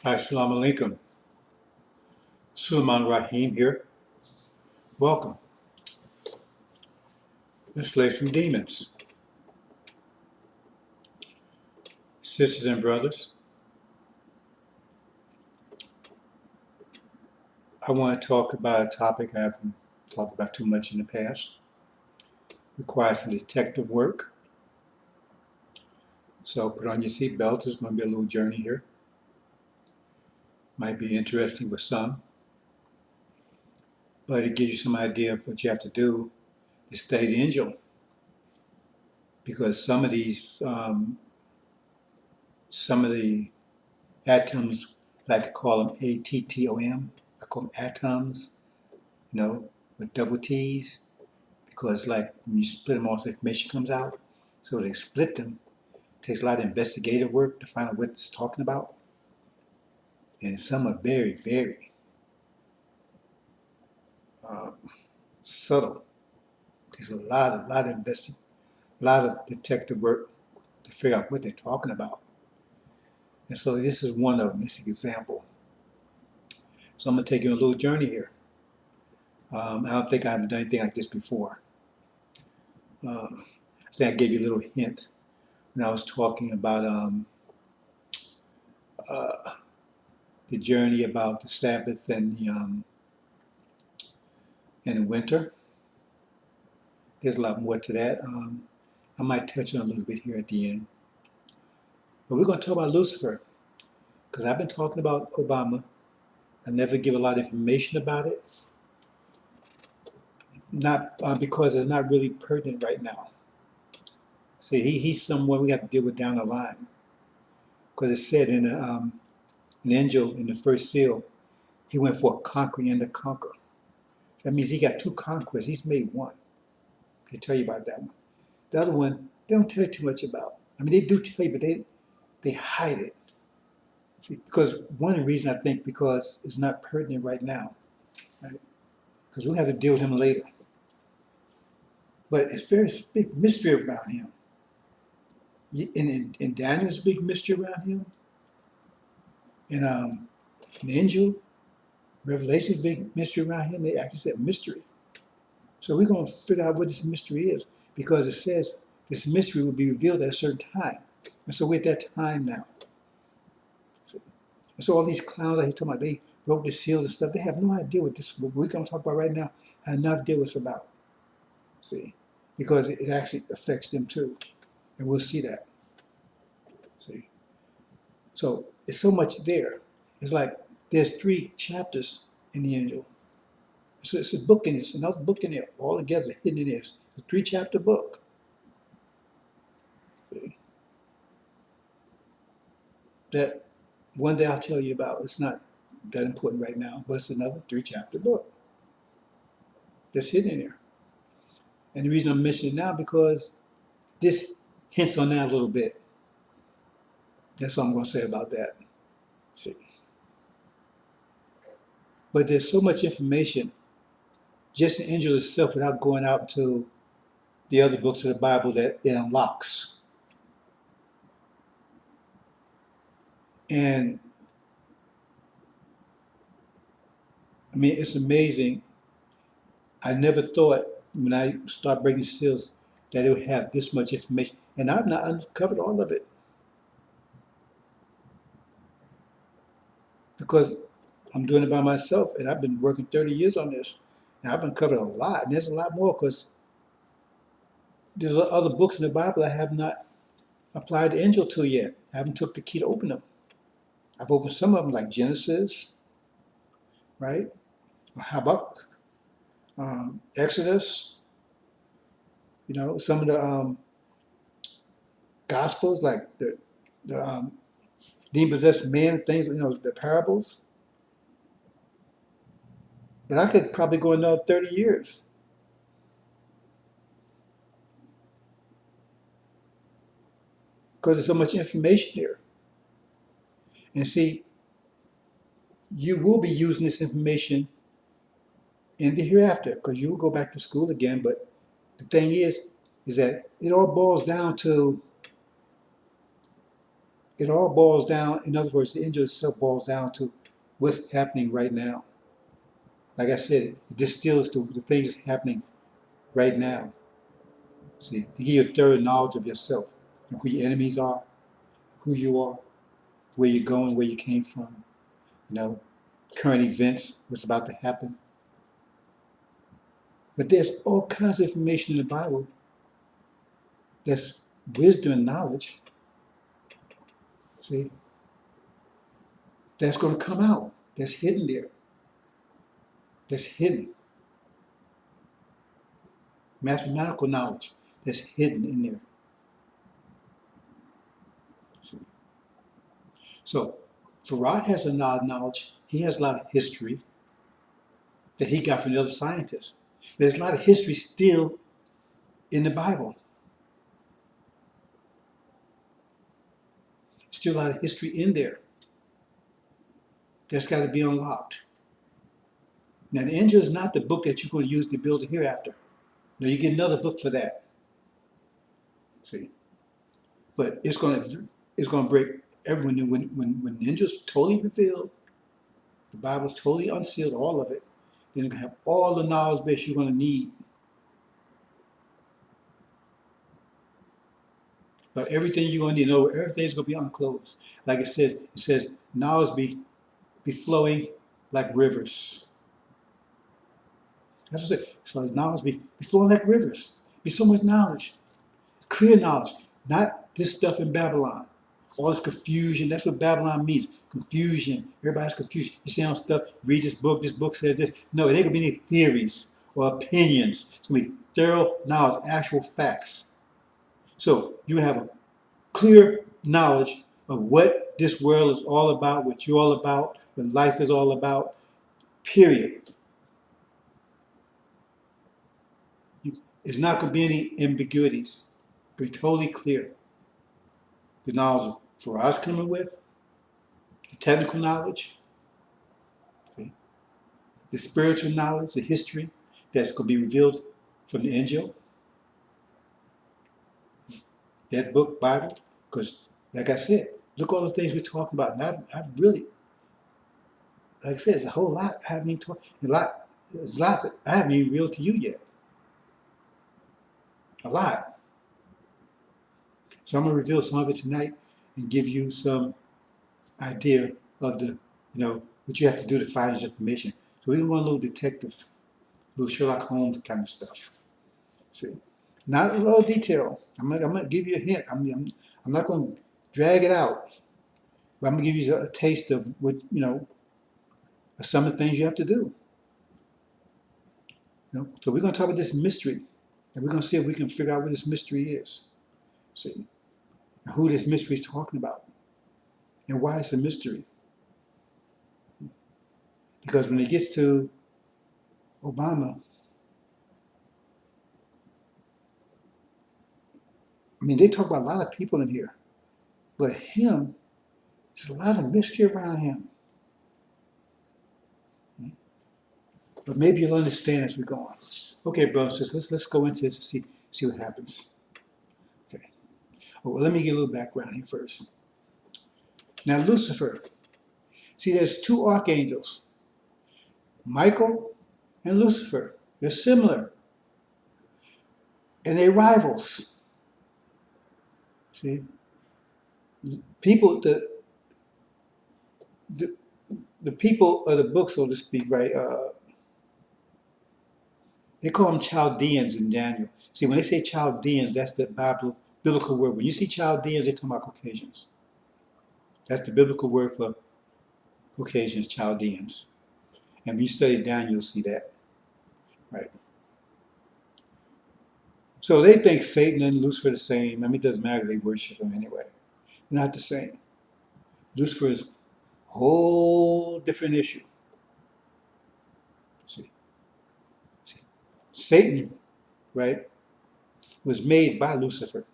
Assalamu alaikum. Suleiman Raheem here. Welcome. Let's slay some demons. Sisters and brothers, I want to talk about a topic I haven't talked about too much in the past. It requires some detective work. So put on your seatbelt. It's going to be a little journey here. Might be interesting for some, but it gives you some idea of what you have to do to stay the angel. Because some of the atoms, I like to call them ATTOM. I call them atoms, with double T's, because like when you split them, all this information comes out. So they split them. It takes a lot of investigative work to find out what it's talking about. And some are very, very subtle. There's a lot of detective work to figure out what they're talking about. And so this is one of them. This is an example. So I'm going to take you on a little journey here. I don't think I've done anything like this before. I think I gave you a little hint when I was talking about the journey about the Sabbath and the winter. There's a lot more to that. I might touch on a little bit here at the end. But we're going to talk about Lucifer, because I've been talking about Obama. I never give a lot of information about it. Not because it's not really pertinent right now. See, he's someone we have to deal with down the line. Because it said in an angel in the first seal, he went for a conquering and to conquer. So that means he got two conquests. He's made one. They tell you about that one. The other one, they don't tell you too much about. I mean, they do tell you, but they hide it. See, because one of the reasons I think because it's not pertinent right now, right? Because we'll have to deal with him later. But it's very big mystery around him. In Daniel's big mystery around him. In an angel, Revelation's big mystery around him. They actually said mystery. So we're going to figure out what this mystery is, because it says this mystery will be revealed at a certain time. And so we're at that time now. See? And so all these clowns I hear talking about, they wrote the seals and stuff, they have no idea what we're going to talk about right now, have no idea what it's about. See? Because it actually affects them too. And we'll see that. See? So it's so much there. It's like there's 3 chapters in the angel. So it's a book in this, another book in there, all together, hidden in this. A 3-chapter book. See? That one day I'll tell you about. It's not that important right now, but it's another 3-chapter book that's hidden in there. And the reason I'm mentioning it now, because this hints on that a little bit. That's what I'm going to say about that. See? But there's so much information, just the angel itself, without going out to the other books of the Bible, that it unlocks. And I mean, it's amazing. I never thought when I started breaking seals that it would have this much information. And I've not uncovered all of it. Because I'm doing it by myself, and I've been working 30 years on this. And I've uncovered a lot, and there's a lot more, because there's other books in the Bible I have not applied the angel to yet. I haven't took the key to open them. I've opened some of them, like Genesis, right? Habakkuk, Exodus, some of the Gospels, like the demon-possessed man, things, the parables. But I could probably go another 30 years. Because there's so much information there. And see, you will be using this information in the hereafter, because you will go back to school again. But the thing is that it all boils down to It all boils down, in other words, the angel itself boils down to what's happening right now. Like I said, it distills the things that's happening right now. See, to give you a thorough knowledge of yourself, who your enemies are, who you are, where you're going, where you came from, current events, what's about to happen. But there's all kinds of information in the Bible that's wisdom and knowledge, see, that's going to come out, that's hidden there, that's hidden. Mathematical knowledge that's hidden in there. See? So, Farad has a lot of knowledge, he has a lot of history that he got from the other scientists. There's a lot of history still in the Bible. Still a lot of history in there that's got to be unlocked. Now, the angel is not the book that you're going to use to build the hereafter. No, you get another book for that. See, but it's going to break everyone. When the angel is totally revealed, the Bible is totally unsealed, all of it. Then it's going to have all the knowledge base you're going to need. But everything you're going to need, everything's going to be unclosed. Like it says knowledge be flowing like rivers. That's what it says. So knowledge be flowing like rivers. Be so much knowledge. Clear knowledge. Not this stuff in Babylon. All this confusion. That's what Babylon means. Confusion. Everybody's confused. You see on stuff, read this book says this. No, it ain't going to be any theories or opinions. It's going to be thorough knowledge, actual facts. So you have a clear knowledge of what this world is all about, what you're all about, what life is all about, period. It's not going to be any ambiguities. Be totally clear. The knowledge for us coming with, the technical knowledge, okay, the spiritual knowledge, the history that's going to be revealed from the angel, that book, Bible, because like I said, look at all the things we're talking about. And I've really, like I said, it's a whole lot I haven't even talked, there's a lot that I haven't even revealed to you yet. A lot. So I'm going to reveal some of it tonight and give you some idea of what you have to do to find this information. So we're going to want a little detective, a little Sherlock Holmes kind of stuff. See, not a lot of detail. I'm going to give you a hint. I'm not going to drag it out, but I'm going to give you a taste of what, of some of the things you have to do. So we're going to talk about this mystery, and we're going to see if we can figure out what this mystery is. See, and who this mystery is talking about, and why it's a mystery. Because when it gets to Obama, they talk about a lot of people in here, but him, there's a lot of mystery around him. But maybe you'll understand as we go on. Okay, brothers and sisters, let's go into this and see what happens. Okay. Oh, well, let me give a little background here first. Now, Lucifer. See, there's two archangels, Michael and Lucifer. They're similar, and they're rivals. See, people, the people of the book, so to speak, right? They call them Chaldeans in Daniel. See, when they say Chaldeans, that's the biblical word. When you see Chaldeans, they're talking about Caucasians. That's the biblical word for Caucasians, Chaldeans. And when you study Daniel, you'll see that. Right. So they think Satan and Lucifer are the same. It doesn't matter, they worship him anyway. They're not the same. Lucifer is a whole different issue. See, Satan, right, was made by Lucifer.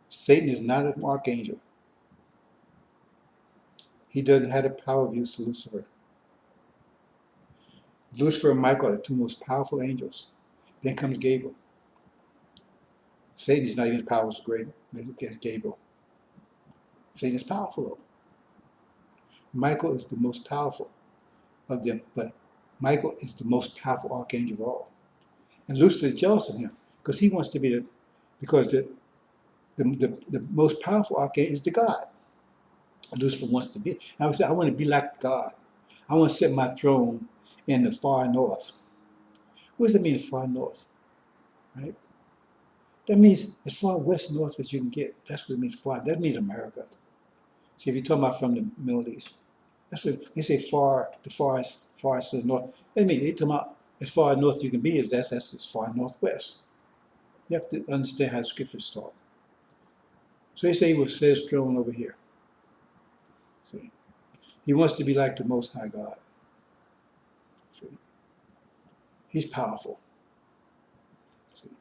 Satan is not an archangel. He doesn't have the power of use of Lucifer. Lucifer and Michael are the two most powerful angels. Then comes Gabriel. Satan is not even as powerful as Gabriel. Satan is powerful though. Michael is the most powerful of them, but Michael is the most powerful archangel of all. And Lucifer is jealous of him because he wants to be because the most powerful archangel is the God. And Lucifer wants to be. And I would say, I want to be like God. I want to set my throne in the far north. What does that mean, the far north? Right? That means as far west north as you can get. That's what it means, far. That means America. See, if you're talking about from the Middle East, that's what they say. Far, the farthest north. I mean, they talking about as far north you can be is that's as far northwest. You have to understand how the scriptures talk. So they say he will set his throne over here. See, he wants to be like the Most High God. See, he's powerful. See,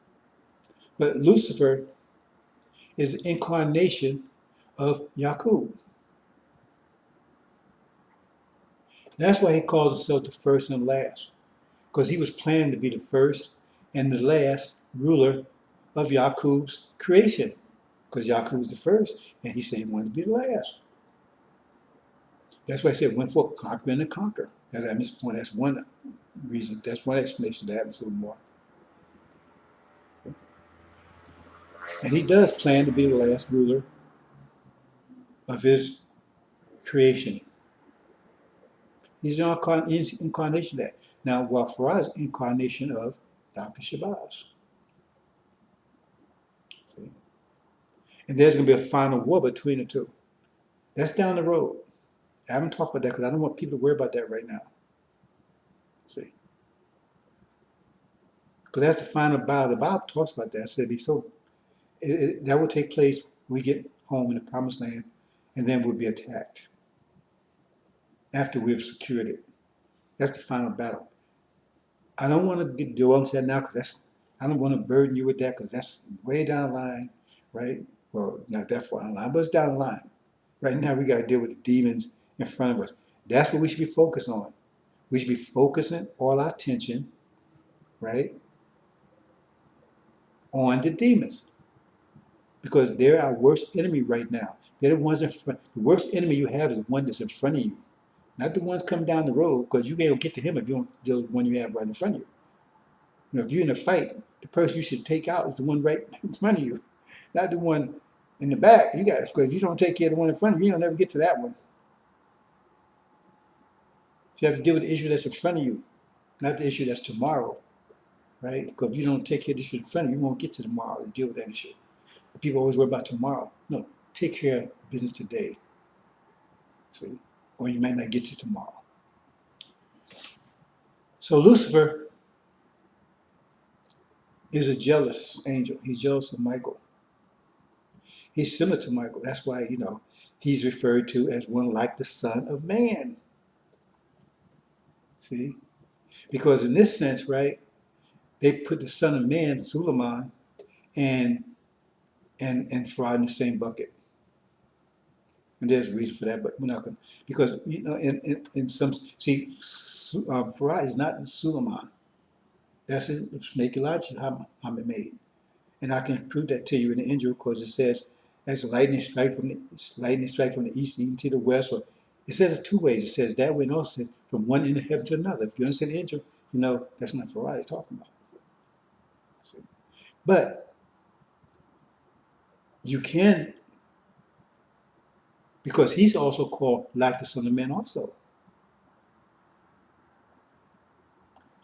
but Lucifer is the incarnation of Yaqub. That's why he calls himself the first and last, because he was planning to be the first and the last ruler of Yaqub's creation, because Yaqub was the first, and he said he wanted to be the last. That's why I said went for conquer and to conquer. That's at this point. That's one reason. That's one explanation that happens a little more. And he does plan to be the last ruler of his creation. He's the incarnation of that. Now, while Farah is incarnation of Dr. Shabazz. See? And there's going to be a final war between the two. That's down the road. I haven't talked about that because I don't want people to worry about that right now. See? Because that's the final battle. The Bible talks about that. It said that will take place when we get home in the promised land, and then we'll be attacked after we've secured it. That's the final battle. I don't want to do on that now because I don't want to burden you with that because that's way down the line, right? Well, not that far down the line, but it's down the line. Right now, we got to deal with the demons in front of us. That's what we should be focused on. We should be focusing all our attention, right, on the demons, because they're our worst enemy right now. They're the ones in front. The worst enemy you have is the one that's in front of you, not the ones coming down the road, because you can't get to him if you don't deal with the one you have right in front of you. You know, if you're in a fight, the person you should take out is the one right in front of you, not the one in the back. You got, because if you don't take care of the one in front of you, you'll never get to that one. You have to deal with the issue that's in front of you, not the issue that's tomorrow, right? Because if you don't take care of the issue in front of you, you won't get to tomorrow to deal with that issue. But people always worry about tomorrow. No, take care of the business today, see, or you might not get to tomorrow. So Lucifer is a jealous angel. He's jealous of Michael. He's similar to Michael. That's why, you know, he's referred to as one like the Son of Man. See? Because in this sense, right, they put the Son of Man, Suleiman, and Farad in the same bucket. And there's a reason for that, but we're not going to, because, you know, in some, see, Farad is not Suleiman. That's a snake logic Muhammad made. And I can prove that to you in the Injil, because it says, as lightning strike from the east, even to the west, or it says it two ways. It says that way, and also from one end of heaven to another. If you understand the Injil, you know that's not Farad he's talking about. See? But you can, because he's also called like the Son of Man also.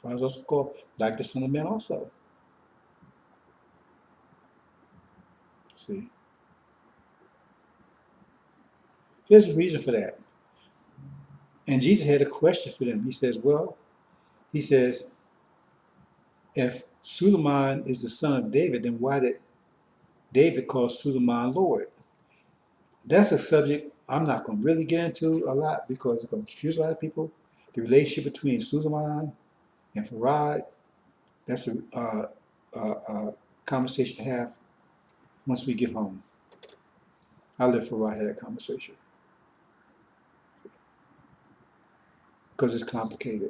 Farad is also called like the Son of Man also. See? There's a reason for that. And Jesus had a question for them. He says, if Suleiman is the son of David, then why did David call Suleiman Lord? That's a subject I'm not going to really get into a lot because it's going to confuse a lot of people. The relationship between Suleiman and Farad, that's a conversation to have once we get home. I'll let Farad have that conversation because it's complicated.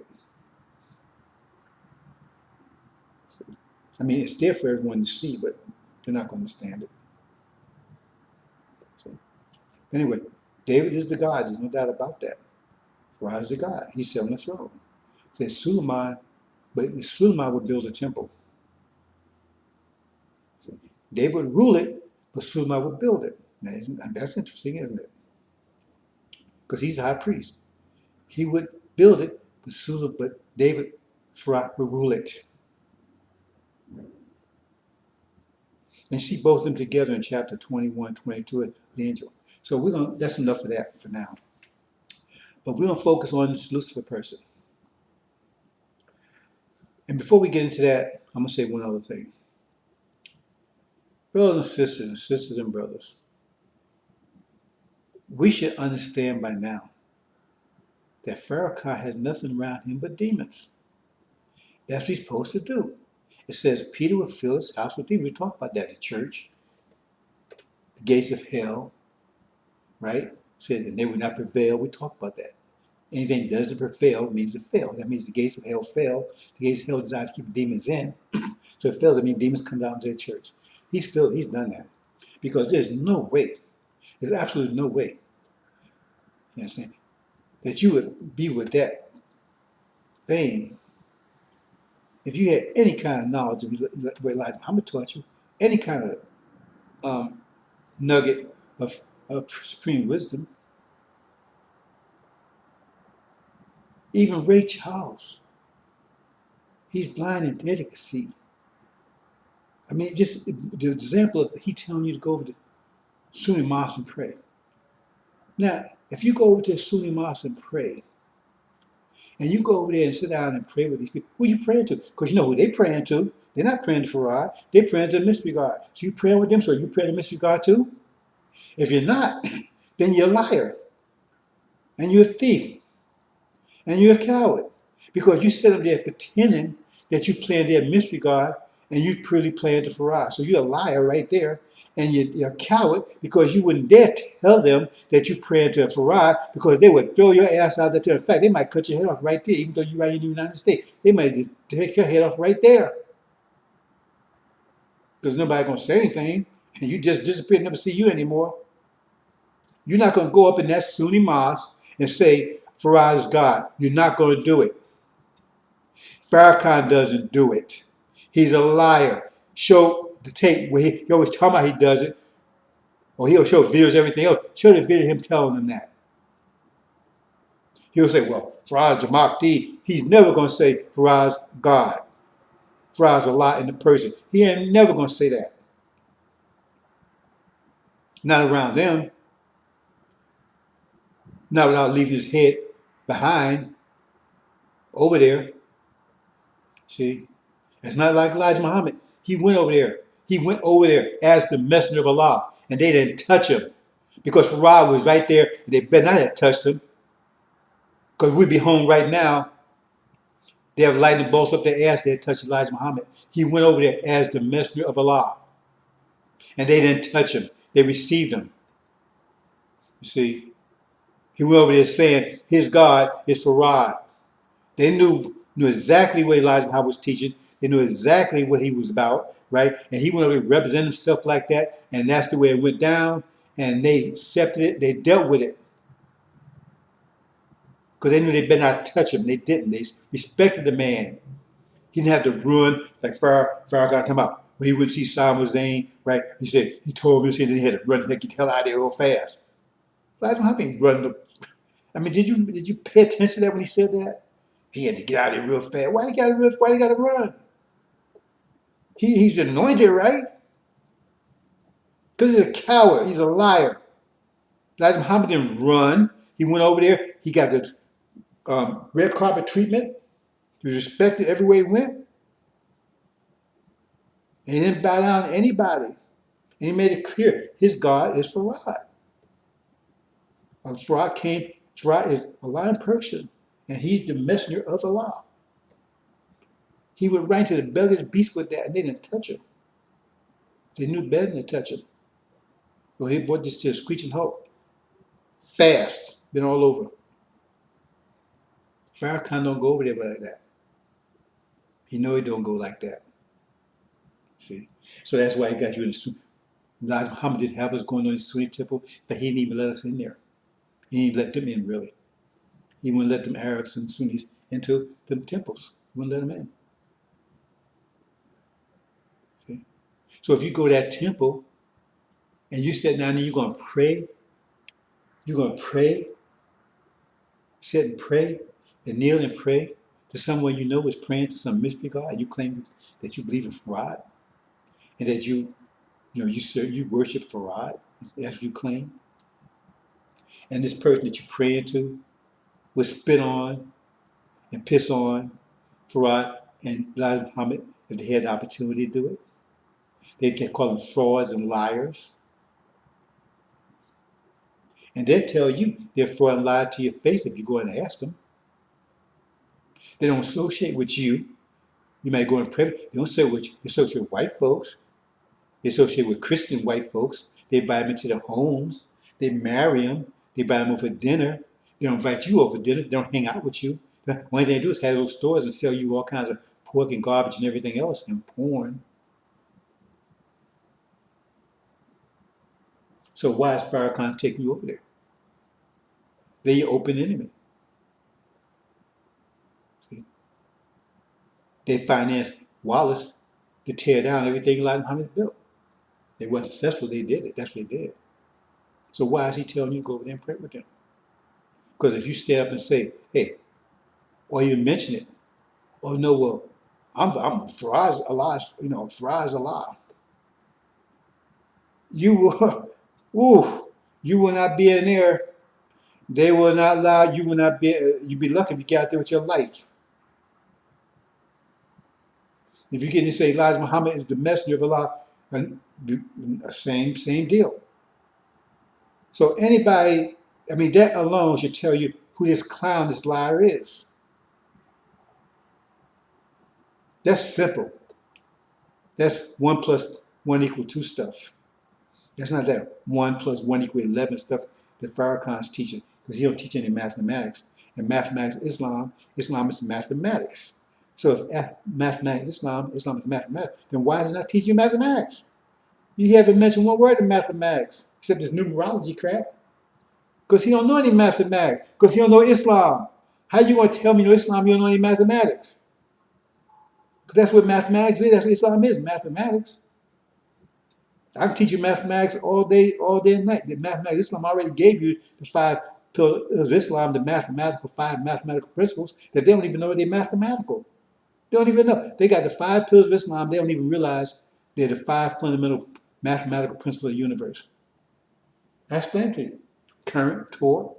I mean, it's there for everyone to see, but they're not going to understand it. See? Anyway, David is the God. There's no doubt about that. Farah is the God. He's sitting on the throne. It says Suleiman, but Suleiman would build a temple. See, David would rule it, but Suleiman would build it. Now, that's interesting, isn't it? Because he's a high priest. He would build it, but David, Farah, would rule it. And you see both of them together in chapter 21, 22 of the angel. So that's enough of that for now. But we're going to focus on this Lucifer person. And before we get into that, I'm going to say one other thing. Brothers and sisters and brothers, we should understand by now that Farrakhan has nothing around him but demons. That's what he's supposed to do. It says Peter will fill his house with demons. We talk about that at church. The gates of hell, right? It says, and they will not prevail. We talk about that. Anything that doesn't prevail means it failed. That means the gates of hell fail. The gates of hell designed to keep demons in. So it fails. I mean, demons come down to the church. He's done that. Because there's no way, there's absolutely no way, you understand, that you would be with that thing if you had any kind of knowledge of what Elijah Muhammad taught you, any kind of nugget of supreme wisdom. Even Ray Charles, he's blind and dead, he can see. I mean, just the example of he telling you to go over to Sunni mosque and pray. Now, if you go over to a Sunni mosque and pray, and you go over there and sit down and pray with these people, who are you praying to? Because you know who they're praying to. They're not praying to Farad. They're praying to the mystery God. So you praying with them, so you pray to the mystery God too? If you're not, then you're a liar. And you're a thief. And you're a coward. Because you sit up there pretending that you're playing their mystery God and you really playing to Farad. So you're a liar right there. And you're a coward because you wouldn't dare tell them that you're praying to a Farad because they would throw your ass out there. In fact, they might cut your head off right there, even though you're right in the United States. They might just take your head off right there. Because nobody's going to say anything. And you just disappear and never see you anymore. You're not going to go up in that Sunni mosque and say, Farad is God. You're not going to do it. Farrakhan doesn't do it. He's a liar. Show the tape where he always talking about he does it. Or he'll show videos, everything else. Show the video of him telling them that. He'll say, well, Farad's Jamakdi. He's never going to say Farad's God. Farad's a lie in the person. He ain't never going to say that. Not around them. Not without leaving his head behind over there. See? It's not like Elijah Muhammad. He went over there. He went over there as the messenger of Allah. And they didn't touch him. Because Farad was right there. And they better not have touched him. Because we'd be home right now. They have lightning bolts up their ass. They had touched Elijah Muhammad. He went over there as the messenger of Allah. And they didn't touch him. They received him. You see? He went over there saying his God is Farad. They knew exactly what Elijah Muhammad was teaching. They knew exactly what he was about, right? And he went over to represent himself like that, and that's the way it went down, and they accepted it, they dealt with it. Because they knew they better not touch him. They didn't. They respected the man. He didn't have to ruin, like Farrakhan talking about, when he went to see Saddam Hussein, right? He said, he told me, and then he had to run the hell out of there real fast. Elijah Muhammad run the... I mean, did you pay attention to that when he said that? He had to get out of there real fast. Why he got to run? He's anointed, right? Because he's a coward. He's a liar. Elijah Muhammad didn't run. He went over there. He got the red carpet treatment. He was respected everywhere he went. And he didn't bow down to anybody. And he made it clear his God is Farad. Farad is a lying person. And he's the messenger of Allah. He went right to the belly of the beast with that, and they didn't touch him. They knew better than to touch him. So he brought this to a screeching halt. Fast. Been all over. Farrakhan don't go over there like that. He know he don't go like that. See? So that's why he got you in the suit. Elijah Muhammad didn't have us going on the Sunni temple, that he didn't even let us in there. He didn't even let them in, really. He wouldn't let them Arabs and Sunnis into the temples. He wouldn't let them in. See? So if you go to that temple and you sit down and you're going to pray, sit and pray, and kneel and pray to someone you know is praying to some mystery God, and you claim that you believe in Farad, and that you worship Farad, that's what you claim, and this person that you're praying to will spit on and piss on Farad and Elijah Muhammad if they had the opportunity to do it. They can call them frauds and liars. And they'll tell you they're fraud and lie to your face if you go and ask them. They don't associate with you. You might go in private. They don't associate with white folks. They associate with Christian white folks. They invite them into their homes. They marry them. They invite them over dinner. They don't invite you over dinner. They don't hang out with you. The only thing they do is have little stores and sell you all kinds of pork and garbage and everything else and porn. So why is Farrakhan taking you over there? They're your open enemy. See? They financed Wallace to tear down everything Elijah Muhammad built. They weren't successful, they did it. That's what they did. So why is he telling you to go over there and pray with them? Because if you stand up and say, hey, or you mention it, oh no, well, I'm Faraz Allah, Faraz Allah. You will not be in there. They will not allow, you will not be, you'd be lucky if you get out there with your life. If you get to say Elijah Muhammad is the messenger of Allah, same deal. So anybody, that alone should tell you who this clown, this liar is. That's simple. That's 1 + 1 = 2 stuff. That's not that 1 + 1 = 11 stuff that Farrakhan's teaching, because he don't teach any mathematics. And mathematics, Islam is mathematics. So if mathematics, Islam is mathematics, then why does he not teach you mathematics? You haven't mentioned one word in mathematics, except this numerology crap. Because he don't know any mathematics, because he don't know Islam. How you going to tell me you know Islam, you don't know any mathematics? Because that's what mathematics is, that's what Islam is, mathematics. I can teach you mathematics all day and night. The mathematics, Islam already gave you the 5 pillars of Islam, the 5 mathematical principles that they don't even know they're mathematical. They don't even know. They got the 5 pillars of Islam, they don't even realize they're the 5 fundamental mathematical principles of the universe. I explained to you. Current, torque,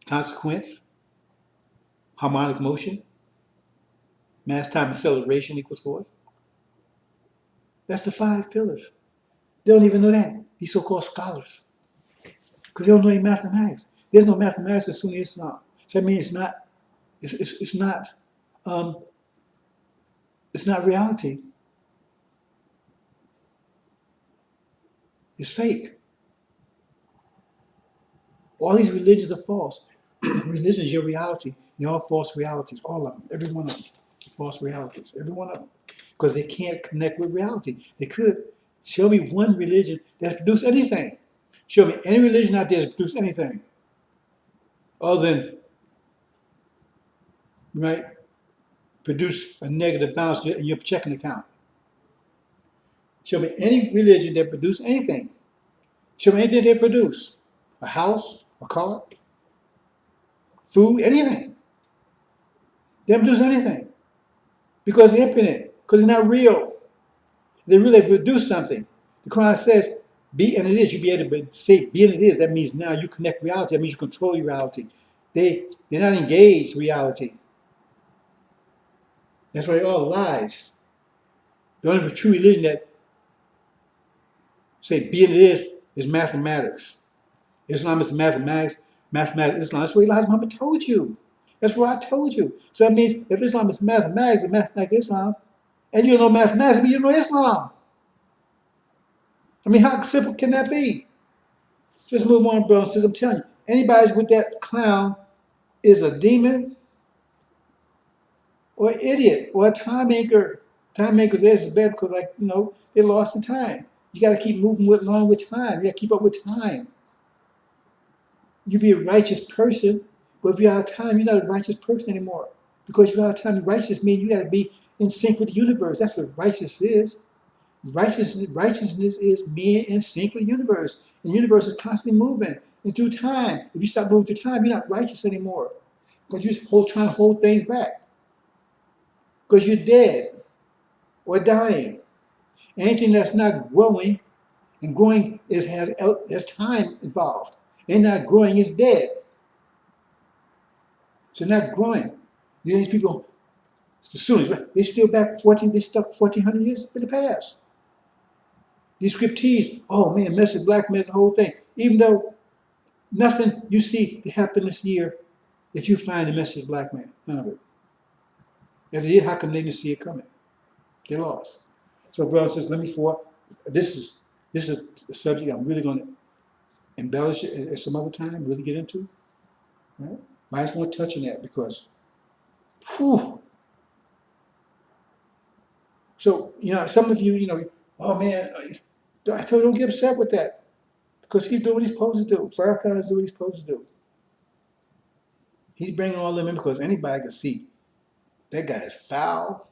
consequence, harmonic motion, mass time acceleration = force. That's the 5 pillars. They don't even know that. These so-called scholars. Because they don't know any mathematics. There's no mathematics in Sunni Islam. So that means it's not reality. It's fake. All these religions are false. Religion is your reality. They're all false realities. All of them. Every one of them. False realities. Every one of them. Because they can't connect with reality. They could. Show me one religion that's produced anything. Show me any religion out there that's produced anything. Other than, produce a negative balance in your checking account. Show me any religion that produced anything. Show me anything they produce. A house, a car, food, anything. They don't produce anything. Because it's infinite. Because it's not real. They really produce something. The Quran says, be and it is. You be able to say, be and it is. That means now you connect reality. That means you control your reality. They're not engaged reality. That's why they're all lies. The only true religion that say be and it is mathematics. Islam is mathematics. Mathematics, Islam. That's what Elijah Muhammad told you. That's what I told you. So that means if Islam is mathematics and mathematics Islam, and you don't know mathematics, but you don't know Islam. How simple can that be? Just move on, bro and sisters. I'm telling you, anybody with that clown is a demon or an idiot or a time anchor. Time anchors is bad because, they're They're lost in time. You got to keep moving along with time. You got to keep up with time. You be a righteous person, but if you're out of time, you're not a righteous person anymore. Because you're out of time. Righteous means you got to be in sync with the universe. That's what righteous is. Righteousness is being in sync with the universe. The universe is constantly moving. And through time, if you stop moving through time, you're not righteous anymore. Because you're just trying to hold things back. Because you're dead or dying. Anything that's not growing, and growing has time involved. And not growing is dead. So not growing. These people, as soon as they still back they stuck 1400 years in the past. These scriptees, oh man, message black man's the whole thing. Even though nothing you see to happen this year that you find the message black man, none of it. If they did, how come they didn't see it coming? They lost. So brother says, let me forward. This is a subject I'm really going to embellish it at some other time, really get into. Right? I just want to touch on that because, whew. So, some of you, oh man, I told you don't get upset with that because he's doing what he's supposed to do. Farrakhan is doing what he's supposed to do. He's bringing all them in because anybody can see that guy is foul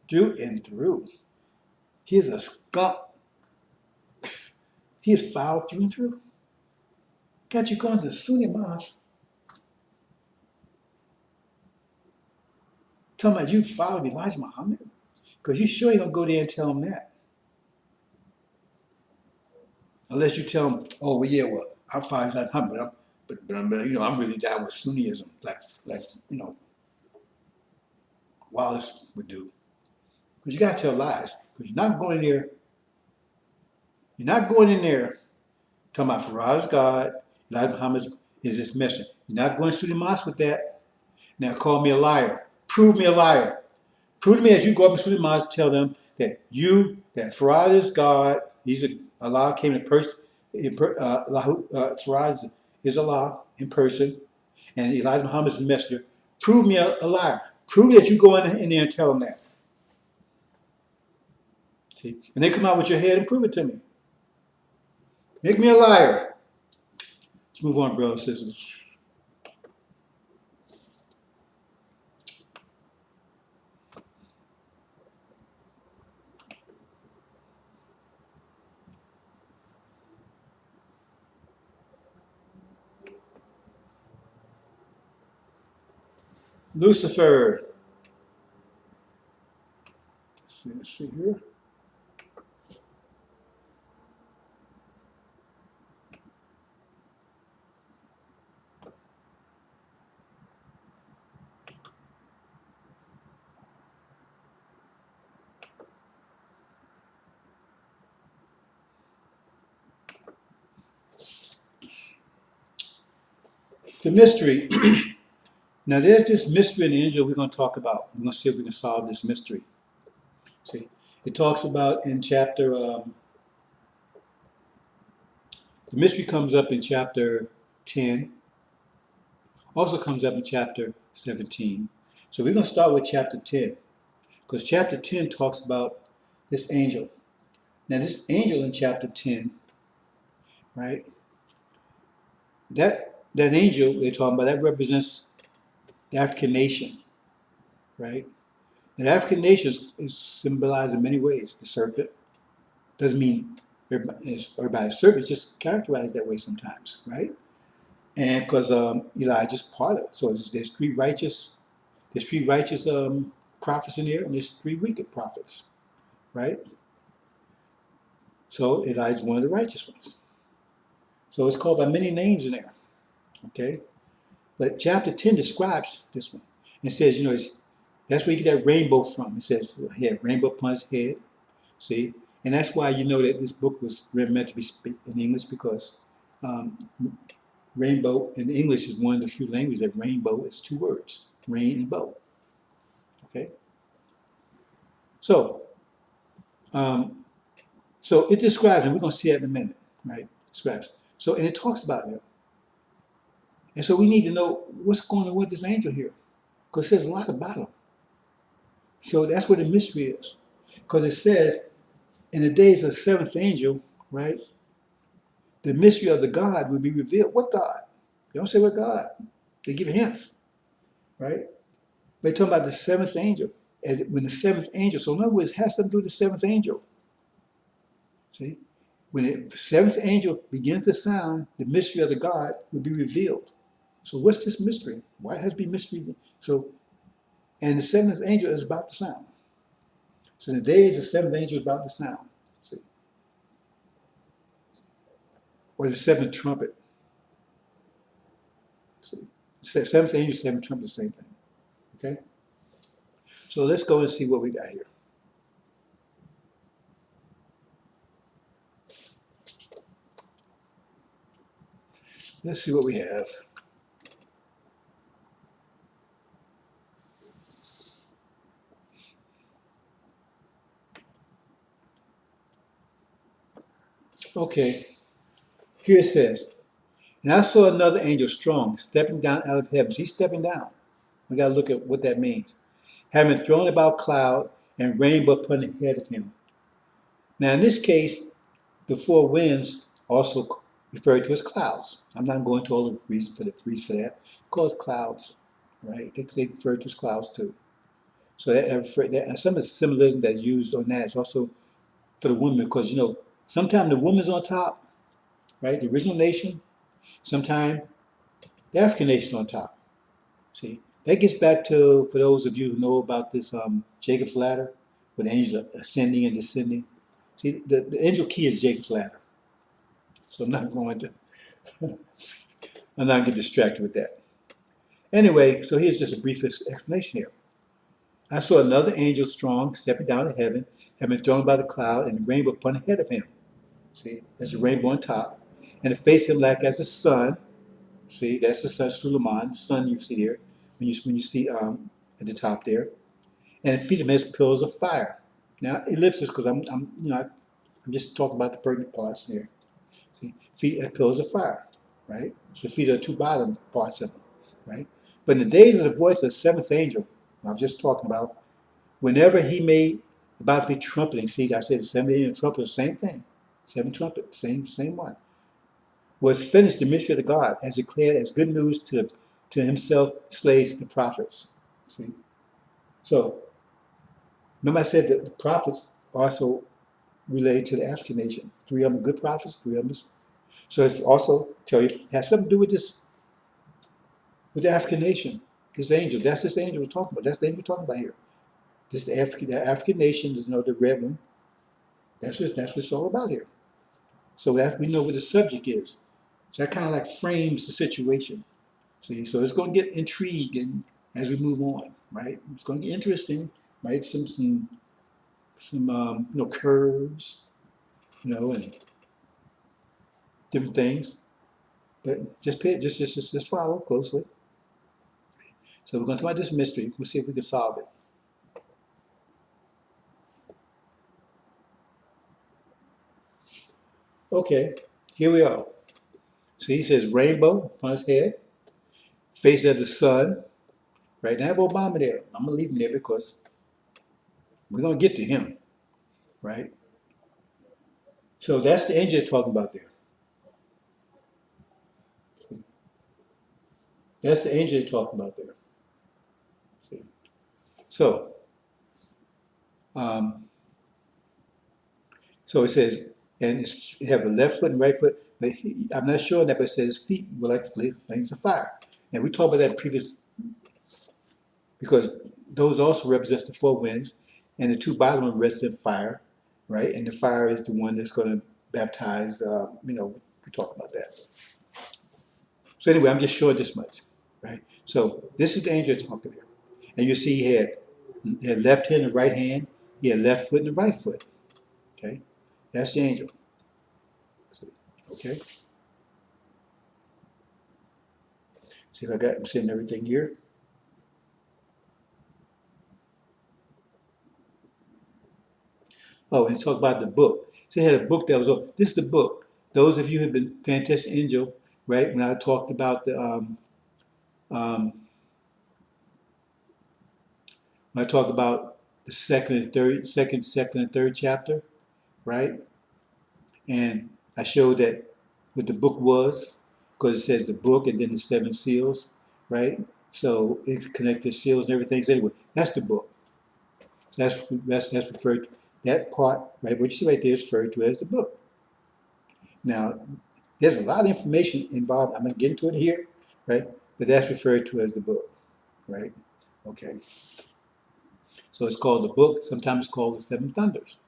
through and through. He is a skunk. He is foul through and through. Got you going to Sunni mosque. Talking about you followed Elijah Muhammad? Because you sure ain't going to go there and tell him that. Unless you tell him, oh, well, yeah, well, I'm following Elijah Muhammad, but I'm really down with Sunniism, like Wallace would do. Because you got to tell lies. Because you're not going in there talking about Farah is God, Elijah Muhammad is his messenger. You're not going to the mosque with that. Now call me a liar. Prove me a liar. Prove to me as you go up to the mosque, tell them that Farah is God. Allah came in person. Farah is Allah in person, and Elijah Muhammad is the messenger. Prove me a liar. Prove that you go in there and tell them that. See? And they come out with your head and prove it to me. Make me a liar. Let's move on, brothers and sisters. Lucifer. Let's see here. The mystery. Now there's this mystery in the angel we're going to talk about. We're going to see if we can solve this mystery. See, it talks about in chapter, the mystery comes up in chapter 10, also comes up in chapter 17. So we're going to start with chapter 10, because chapter 10 talks about this angel. Now this angel in chapter 10, right, that angel they're talking about, that represents the African nation, right? The African nation is symbolized in many ways. The serpent doesn't mean everybody's a serpent, it's just characterized that way sometimes, right? And because Elijah's part of it. So there's three righteous prophets in there, and there's three wicked prophets, right? So Elijah's one of the righteous ones. So it's called by many names in there, okay? But chapter 10 describes this one. It says, that's where you get that rainbow from. It says he had rainbow upon his head. See? And that's why you know that this book was meant to be in English, because rainbow in English is one of the few languages that rainbow is two words, rain and bow. Okay? So it describes, and we're going to see that in a minute, right? It describes. So, and it talks about it. And so we need to know what's going on with this angel here, because it says a lot about him. So that's what the mystery is. Because it says in the days of the seventh angel, right, the mystery of the God will be revealed. What God? They don't say what God. They give hints, right? They're talking about the seventh angel. And when the seventh angel, so in other words, it has something to do with the seventh angel. See? When the seventh angel begins to sound, the mystery of the God will be revealed. So what's this mystery? Why has to be mystery? So, and the seventh angel is about to sound. So in the days the seventh angel is about to sound. See? Or the seventh trumpet. See? The seventh angel, seventh trumpet, the same thing. Okay? So let's go and see what we got here. Let's see what we have. Okay, here it says, and I saw another angel strong, stepping down out of heaven. He's stepping down. We got to look at what that means. Having thrown about cloud and rainbow upon the head of him. Now, in this case, the four winds also referred to as clouds. I'm not going to all the reasons for that. Because clouds, right? They refer to as clouds too. So that some of the symbolism that's used on that is also for the woman, because you know sometimes the woman's on top, right? The original nation. Sometimes the African nation on top. See, that gets back to, for those of you who know about this Jacob's ladder, where the angels are ascending and descending. See, the angel key is Jacob's ladder. So I'm not going to get distracted with that. Anyway, so here's just a brief explanation here. I saw another angel strong stepping down to heaven, having been thrown by the cloud, and the rainbow upon the head of him. See, there's a rainbow on top, and the face of him like as the sun. See, that's the sun, Suleiman, sun you see here, when you see at the top there, and the feet of him as pillars of fire. Now ellipsis, because I'm just talking about the pertinent parts there. See, feet as pillars of fire, right? So the feet are the two bottom parts of them, right? But in the days of the voice of the seventh angel, I was just talking about, whenever he made about to be trumpeting, see, I said the seventh angel trumpet, same thing, seven trumpet, same one. Was finished the mystery of the God, as declared as good news to himself, slaves, the prophets. See? So, remember I said that the prophets also related to the African nation. 3 of them are good prophets, 3 of them. So it's also tell you, it has something to do with this, with the African nation. This angel, that's this angel we're talking about. That's the angel we're talking about here. This the African nation is, you know, the red one. That's what it's all about here. So that we know what the subject is. So that kind of like frames the situation. See, so it's going to get intriguing as we move on, right? It's going to get interesting, right? Some curves, and different things. But just follow closely. So we're going to talk about this mystery. We'll see if we can solve it. Okay, here we are. So he says rainbow upon his head, face of the sun. Right now I have Obama there. I'm going to leave him there because we're going to get to him, right? So that's the angel talking about there. That's the angel talking about there. See? So it says, and you have a left foot and right foot. But I'm not sure that, but it says feet were like flames of fire. And we talked about that previous, because those also represents the 4 winds, and the 2 bottom ones represent fire, right? And the fire is the one that's going to baptize. We talked about that. So anyway, I'm just showing this much, right? So this is the angel talking there, and you see he had left hand and right hand. He had left foot and the right foot. Okay, that's the angel. Okay. See if I'm seeing everything here. Oh, and talk about the book. So he had a book that was open. This is the book. Those of you who have been paying attention to Angel, right? When I talked about the when I talk about the second and third chapter, right? And I showed that what the book was, because it says the book and then the 7 seals, right? So it connected seals and everything. So anyway, that's the book. So that's referred to, that part, right, what you see right there is referred to as the book. Now, there's a lot of information involved. I'm going to get into it here, right? But that's referred to as the book, right? Okay. So it's called the book. Sometimes it's called the 7 thunders.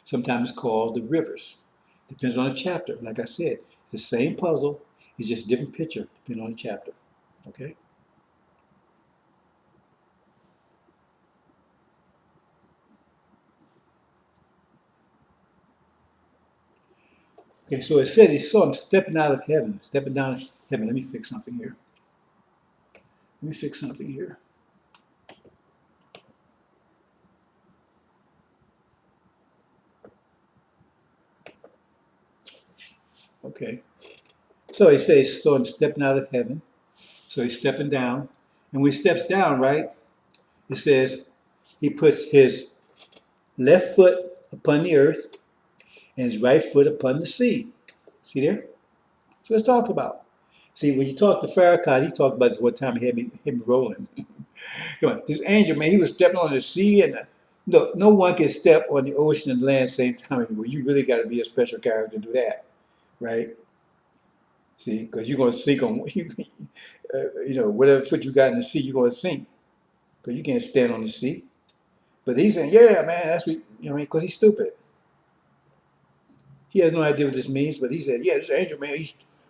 Sometimes it's called the rivers. Depends on the chapter. Like I said, it's the same puzzle. It's just a different picture depending on the chapter. Okay? Okay, so it said he saw him stepping out of heaven, stepping down of heaven. Let me fix something here. Let me fix something here. Okay. So he says he saw him stepping out of heaven. So he's stepping down. And when he steps down, right, it says he puts his left foot upon the earth and his right foot upon the sea. See there? That's what it's talking about. See, when you talk to Farrakhan, he talked about this one time he had me rolling. Come on, this angel, man, he was stepping on the sea, and no one can step on the ocean and land same time anymore. You really got to be a special character to do that, right? See, because you're going to sink on, whatever foot you got in the sea, you're going to sink, because you can't stand on the sea. But he's saying, yeah, man, that's what, because he's stupid. He has no idea what this means, but he said, yeah, this angel, man,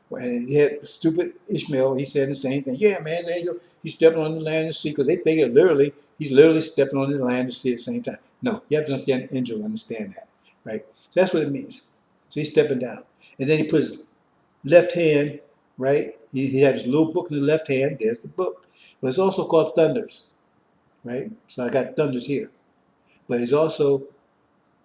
when he had stupid Ishmael, he said the same thing. Yeah, man, this angel, he's stepping on the land and sea, because they think he's literally stepping on the land and sea at the same time. No, you have to understand angel to understand that, right? So that's what it means. So he's stepping down. And then he puts his left hand, right? He has his little book in the left hand. There's the book. But it's also called thunders, right? So I got thunders here. But it's also,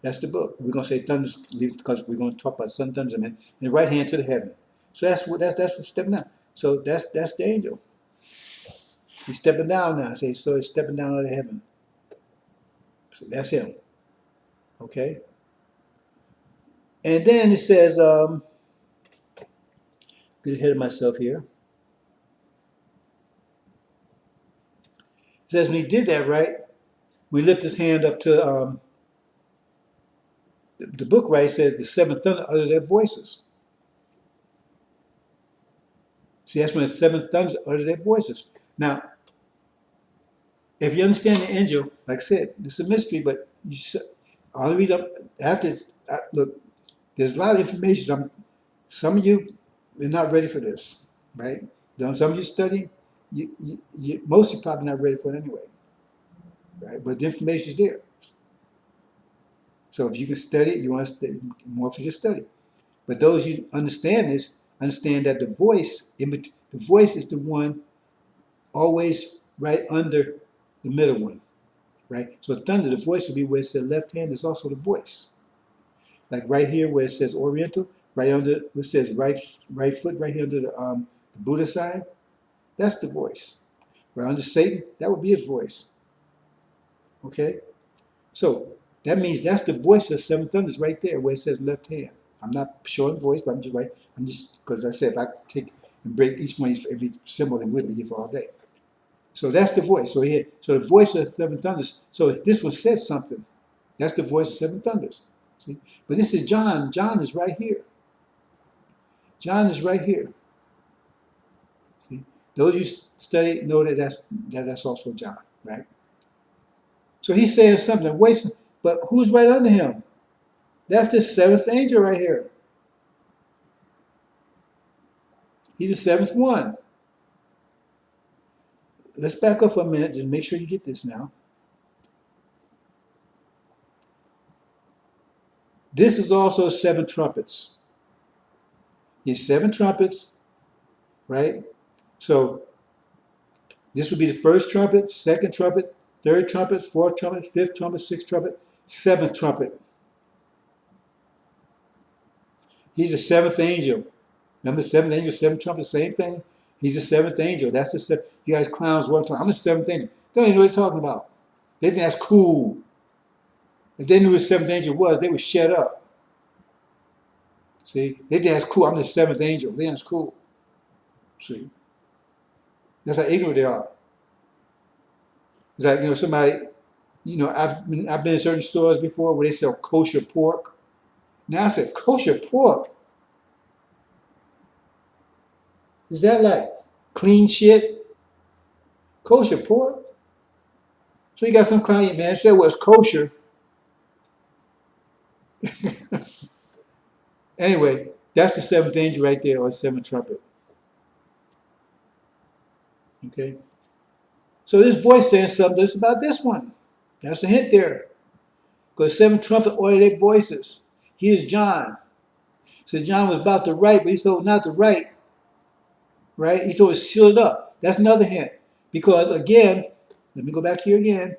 that's the book. We're going to say thunders because we're going to talk about sun thunders and the right hand to the heaven. So that's what's stepping down. So that's the angel. He's stepping down now. I say, so he's stepping down out of heaven. So that's him. Okay? And then it says, get ahead of myself here. It says when he did that, right, we lift his hand up to, the book, right, says the 7 thunder uttered their voices. See, that's when the 7 thunders uttered their voices. Now, if you understand the angel, like I said, it's a mystery, but only reason look, there's a lot of information. Some of you are not ready for this, right? Some of you study, most of you probably not ready for it anyway, right? But the information is there. So if you can study it, you want to study, more for you to study. But those who understand this, understand that the voice is the one always right under the middle one, right? So thunder, the voice will be where it says left hand is also the voice. Like right here where it says Oriental, right under it says right foot, right here under the Buddha sign, that's the voice. Right under Satan, that would be his voice. Okay? So that means that's the voice of 7 thunders right there where it says left hand. I'm not showing voice, but I'm just because I said if I take and break each one, every symbol, and we'd be here for all day. So that's the voice. So the voice of 7 thunders. So if this one says something, that's the voice of 7 thunders. See? But this is John. John is right here. John is right here. See? Those you study know that that's also John, right? So he's saying something. But who's right under him? That's the 7th angel right here. He's the 7th one. Let's back up for a minute. Just make sure you get this now. This is also 7 trumpets. He's 7 trumpets, right? So this would be the 1st trumpet, 2nd trumpet, 3rd trumpet, 4th trumpet, 5th trumpet, 6th trumpet, 7th trumpet. He's the 7th angel. Remember, 7th angel, 7th trumpet, same thing. He's the 7th angel. That's the 7th. You guys clowns run talking. I'm the 7th angel. Don't even know what he's talking about. They think that's cool. If they knew the seventh angel was, they would shut up. See, they think that's cool. I'm the seventh angel. Then it's cool. See, that's how ignorant they are. It's like, somebody, I've been in certain stores before where they sell kosher pork. Now I said, kosher pork? Is that like clean shit? Kosher pork? So you got some client, man, said, well, it's kosher. Anyway, that's the seventh angel right there, or seventh trumpet. Okay? So this voice saying something that's about this one. That's a hint there. Because seven trumpet ordered their voices. Here's John. So John was about to write, but he's told not to write. Right? He's told to seal it up. That's another hint. Because again, let me go back here again.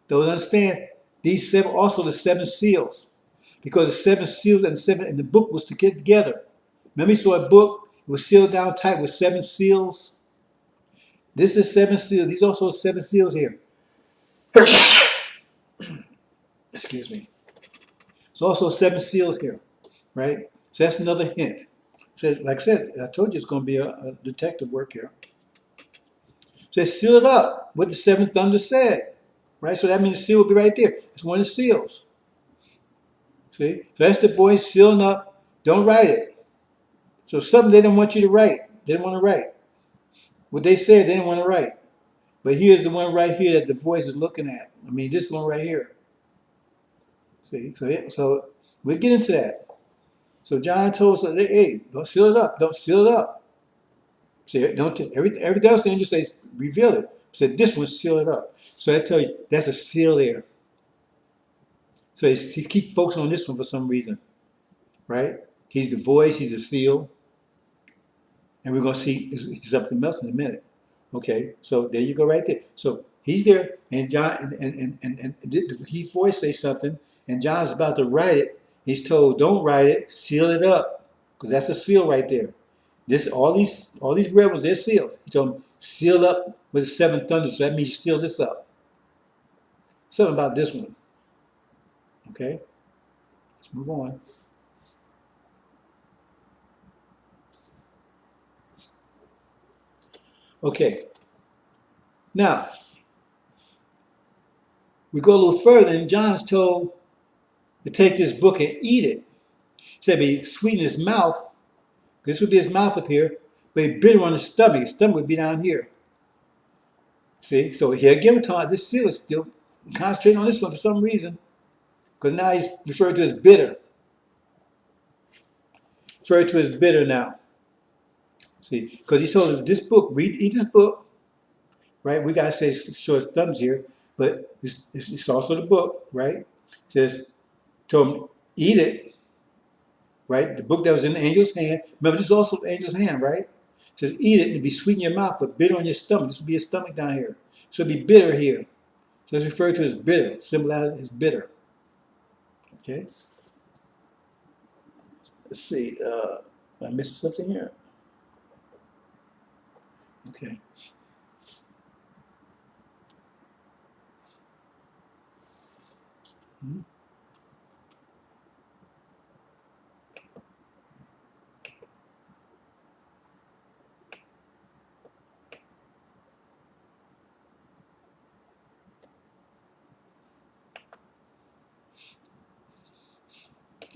Don't understand. These seven also the seven seals. Because the seven seals and the book was to get together. Remember you saw a book, it was sealed down tight with seven seals. This is seven seals. These also seven seals here. Excuse me. It's also seven seals here, right? So that's another hint. Says, like I said, I told you it's going to be a detective work here. So they seal it up. What the seventh thunder said, right? So that means the seal will be right there. It's one of the seals. See? So that's the voice sealing up. Don't write it. So something they didn't want you to write. They didn't want to write. What they said, they didn't want to write. But here's the one right here that the voice is looking at. I mean, this one right here. See? So we'll get into that. So John told us, hey, don't seal it up. Don't seal it up. See, don't everything else the angel says, reveal it. Said this one, seal it up. So I tell you, that's a seal there. So he keep focusing on this one for some reason, right? He's the voice, he's the seal, and we're gonna see he's up to else in a minute. Okay, so there you go, right there. So he's there, and John and he voice say something, and John's about to write it. He's told, don't write it, seal it up, because that's a seal right there. This all these red ones, they're seals. He told him, seal up with the seven thunders. So that means you seal this up. Something about this one. Okay, let's move on. Okay, now we go a little further, and John's told to take this book and eat it. He said, be sweet in his mouth. This would be his mouth up here, but he bitter on his stomach. His stomach would be down here. See, so here again, we're talking about this seal is still concentrating on this one for some reason, because now he's referred to as bitter. Referred to as bitter now. See, because he told him this book, eat this book, right? We gotta say show his thumbs here, but it's also the book, right? It says, told him, eat it, right? The book that was in the angel's hand. Remember, this is also the angel's hand, right? It says, eat it and be sweet in your mouth, but bitter on your stomach. This would be your stomach down here. So it'd be bitter here. So it's referred to as bitter, symbolized as bitter. Okay? Let's see, am I missing something here? Okay.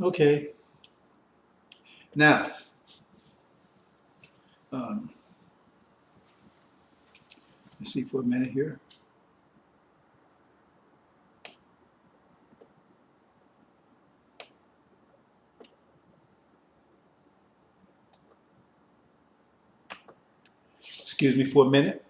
Okay. Now, let's see for a minute here. Excuse me for a minute.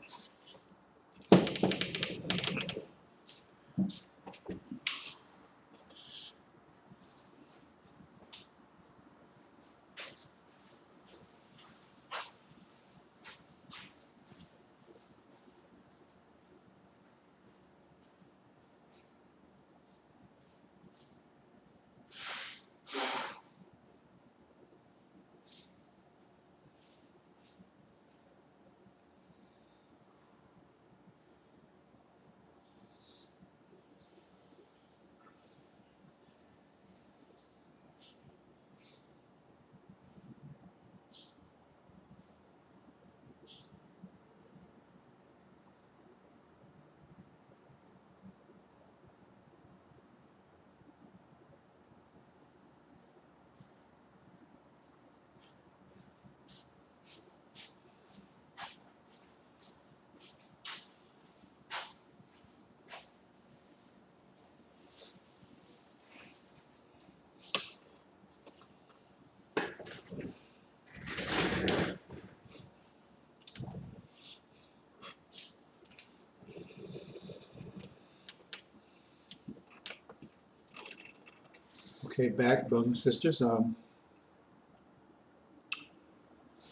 Okay, back, brothers and sisters. So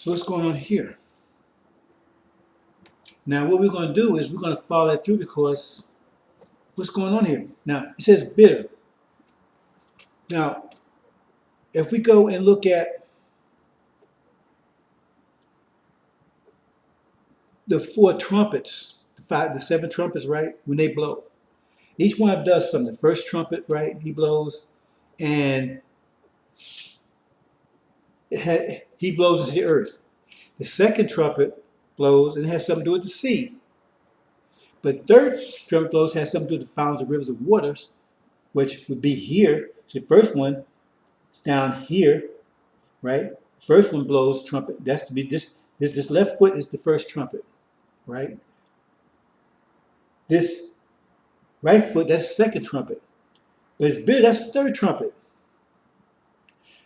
what's going on here? Now, what we're going to do is we're going to follow that through because what's going on here? Now, it says bitter. Now, if we go and look at the four trumpets, the seven trumpets, right? When they blow, each one does something. The first trumpet, right? He blows, and he blows into the earth. The second trumpet blows, and it has something to do with the sea. But third trumpet blows has something to do with the fountains of rivers of waters, which would be here. So the first one is down here, right? The first one blows trumpet. That's to be this left foot is the first trumpet, right? This right foot, that's the second trumpet. But it's bitter, that's the third trumpet.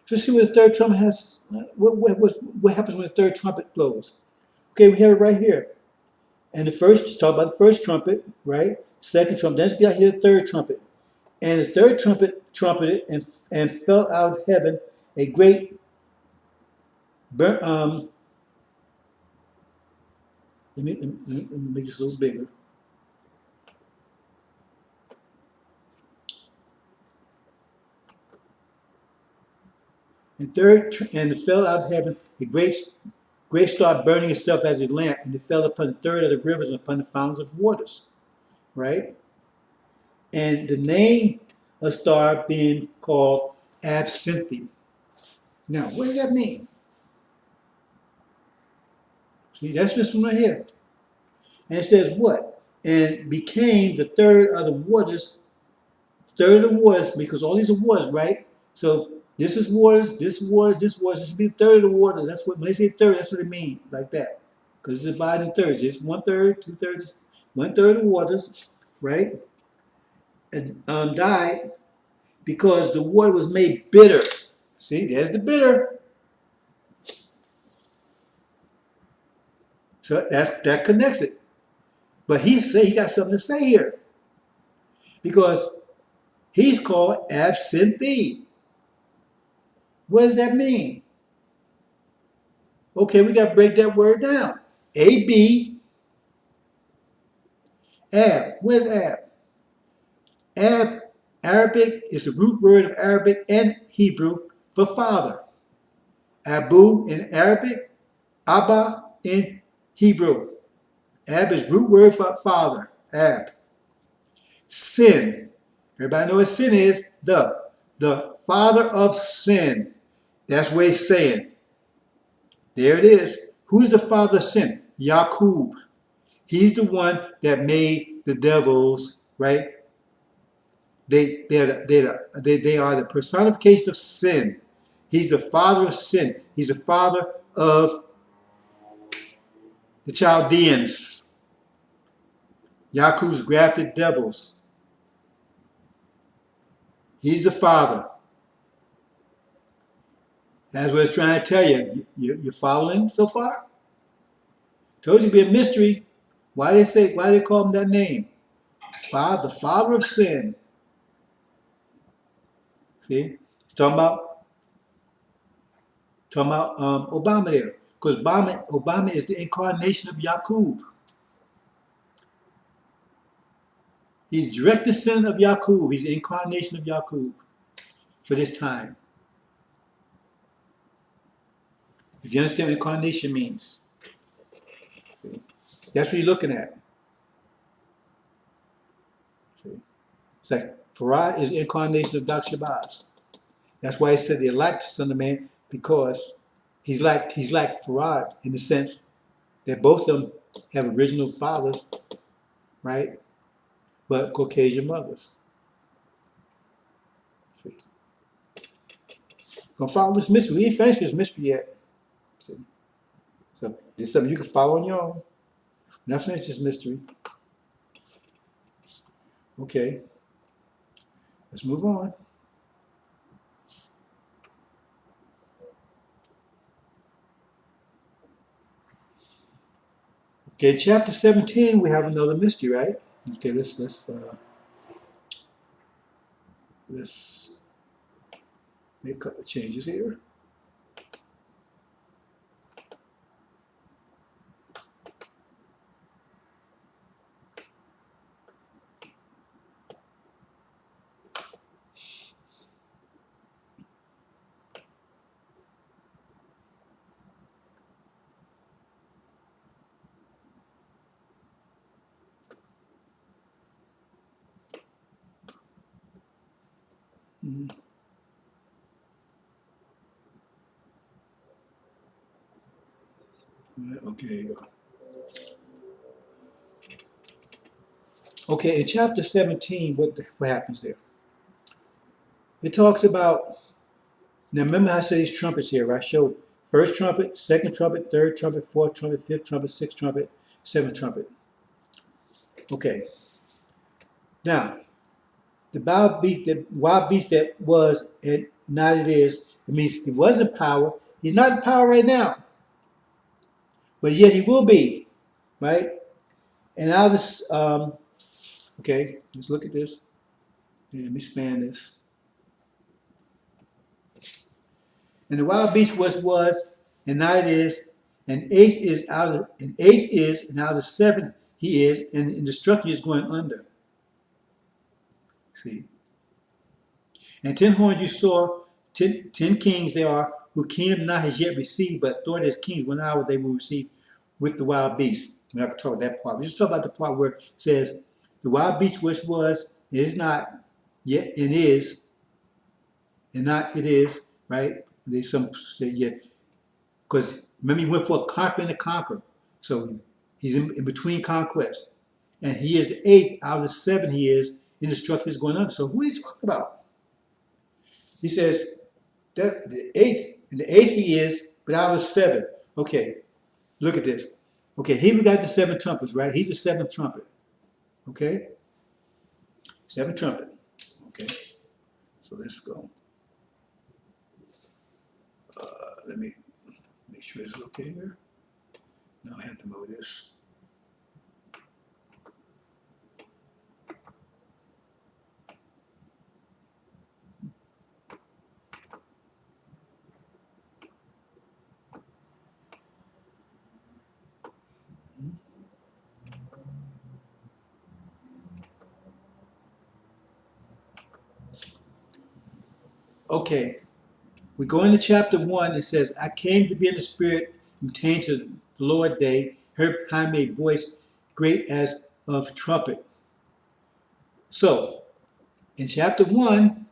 So see what the third trumpet has, what happens when the third trumpet blows. Okay, we have it right here. And the first, talk about the first trumpet, right? Second trumpet, then let's get out here the third trumpet. And the third trumpet trumpeted and fell out of heaven a great let me make this a little bigger. And it fell out of heaven a great star burning itself as a lamp, and it fell upon the third of the rivers and upon the fountains of waters, right? And the name of star being called Absinthe. Now, what does that mean? See, that's this one right here. And it says what? And became the third of the waters, because all these are waters, right? So this is waters, this is waters, this is waters. This should be the third of the waters. That's what, when they say third, that's what it means, like that. Because it's divided in thirds. It's 1/3, 2/3, 1/3 of waters, right? And died because the water was made bitter. See, there's the bitter. So that connects it. But he got something to say here. Because he's called Absinthe. What does that mean? Okay, we got to break that word down. A-B, Ab. Where's Ab? Ab, Arabic, is a root word of Arabic and Hebrew for father. Abu in Arabic, Abba in Hebrew. Ab is root word for father. Ab. Sin. Everybody know what sin is? The father of sin. That's what he's saying. There it is. Who's the father of sin? Yaqub. He's the one that made the devils, right? They are the personification of sin. He's the father of sin. He's the father of the Chaldeans. Yaqub's grafted devils. He's the father. That's what it's trying to tell you. You're following so far? Told you it'd be a mystery. Why they call him that name? The father of sin. See? It's talking about Obama there. Because Obama is the incarnation of Yaqub. He's direct descendant of Yaqub. He's the incarnation of Yaqub for this time. If you understand what incarnation means. See? That's what you're looking at. See? It's like Farad is the incarnation of Dr. Shabazz. That's why he said the elect Son of Man, because he's like Farad in the sense that both of them have original fathers, right? But Caucasian mothers. See? Gonna follow this mystery. We ain't finished this mystery yet. See? So this is something you can follow on your own. We're not finished this mystery. Okay. Let's move on. Okay, chapter 17, we have another mystery, right? Okay, let's Make a couple of changes here. Okay. Okay, in chapter 17, what happens there? It talks about, now remember I said these trumpets here, I showed first trumpet, second trumpet, third trumpet, fourth trumpet, fifth trumpet, sixth trumpet, seventh trumpet. Okay. Now, the wild beast that was and not it is, it means he was in power. He's not in power right now, but yet he will be, right? And now this, okay, let's look at this. Let me span this. And the wild beast was, and now it is, and eighth is and out of seven he is, and destruction is going under. See? And 10 horns you saw, 10 kings there are, who kingdom not has yet received, but authority as kings, 1 hour they will receive with the wild beast. We're not going to talk about that part. We just talk about the part where it says, the wild beast which was, is not, yet it is, and not it is, right? They some say yet, because remember he went for conquering to conquer. So he's in between conquests. And he is the eighth out of the seven he is, and destruction is going on. So who are you talking about? He says that the eighth he is, but out of seven. Okay, look at this. Okay, here we got the seven trumpets, right? He's the seventh trumpet. Okay? Seventh trumpet. Okay. So let's go. Let me make sure it's okay here. Now I have to move this. Okay, we go into chapter 1. It says, I came to be in the spirit, obtained to the Lord day, heard behind me a voice great as of trumpet. So, in chapter 1,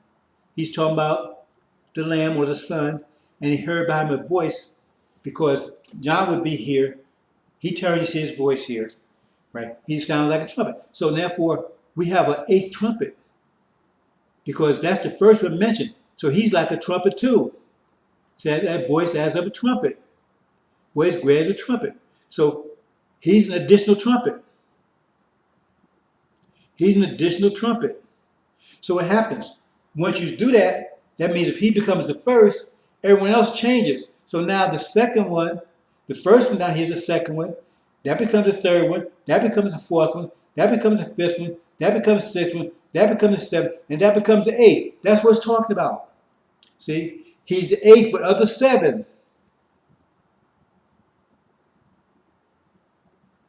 he's talking about the Lamb or the Son, and he heard behind him a voice, because John would be here. He turned to see his voice here, right? He sounded like a trumpet. So therefore, we have an eighth trumpet, because that's the first one mentioned. So he's like a trumpet too. Said that voice as of a trumpet. Voice great as a trumpet. So he's an additional trumpet. He's an additional trumpet. So what happens? Once you do that, that means if he becomes the first, everyone else changes. So now the second one, the first one down here's the second one. That becomes the third one. That becomes the fourth one. That becomes the fifth one. That becomes the sixth one. That becomes the seventh. And that becomes the eighth. That's what it's talking about. See? He's the eighth, but of the seven.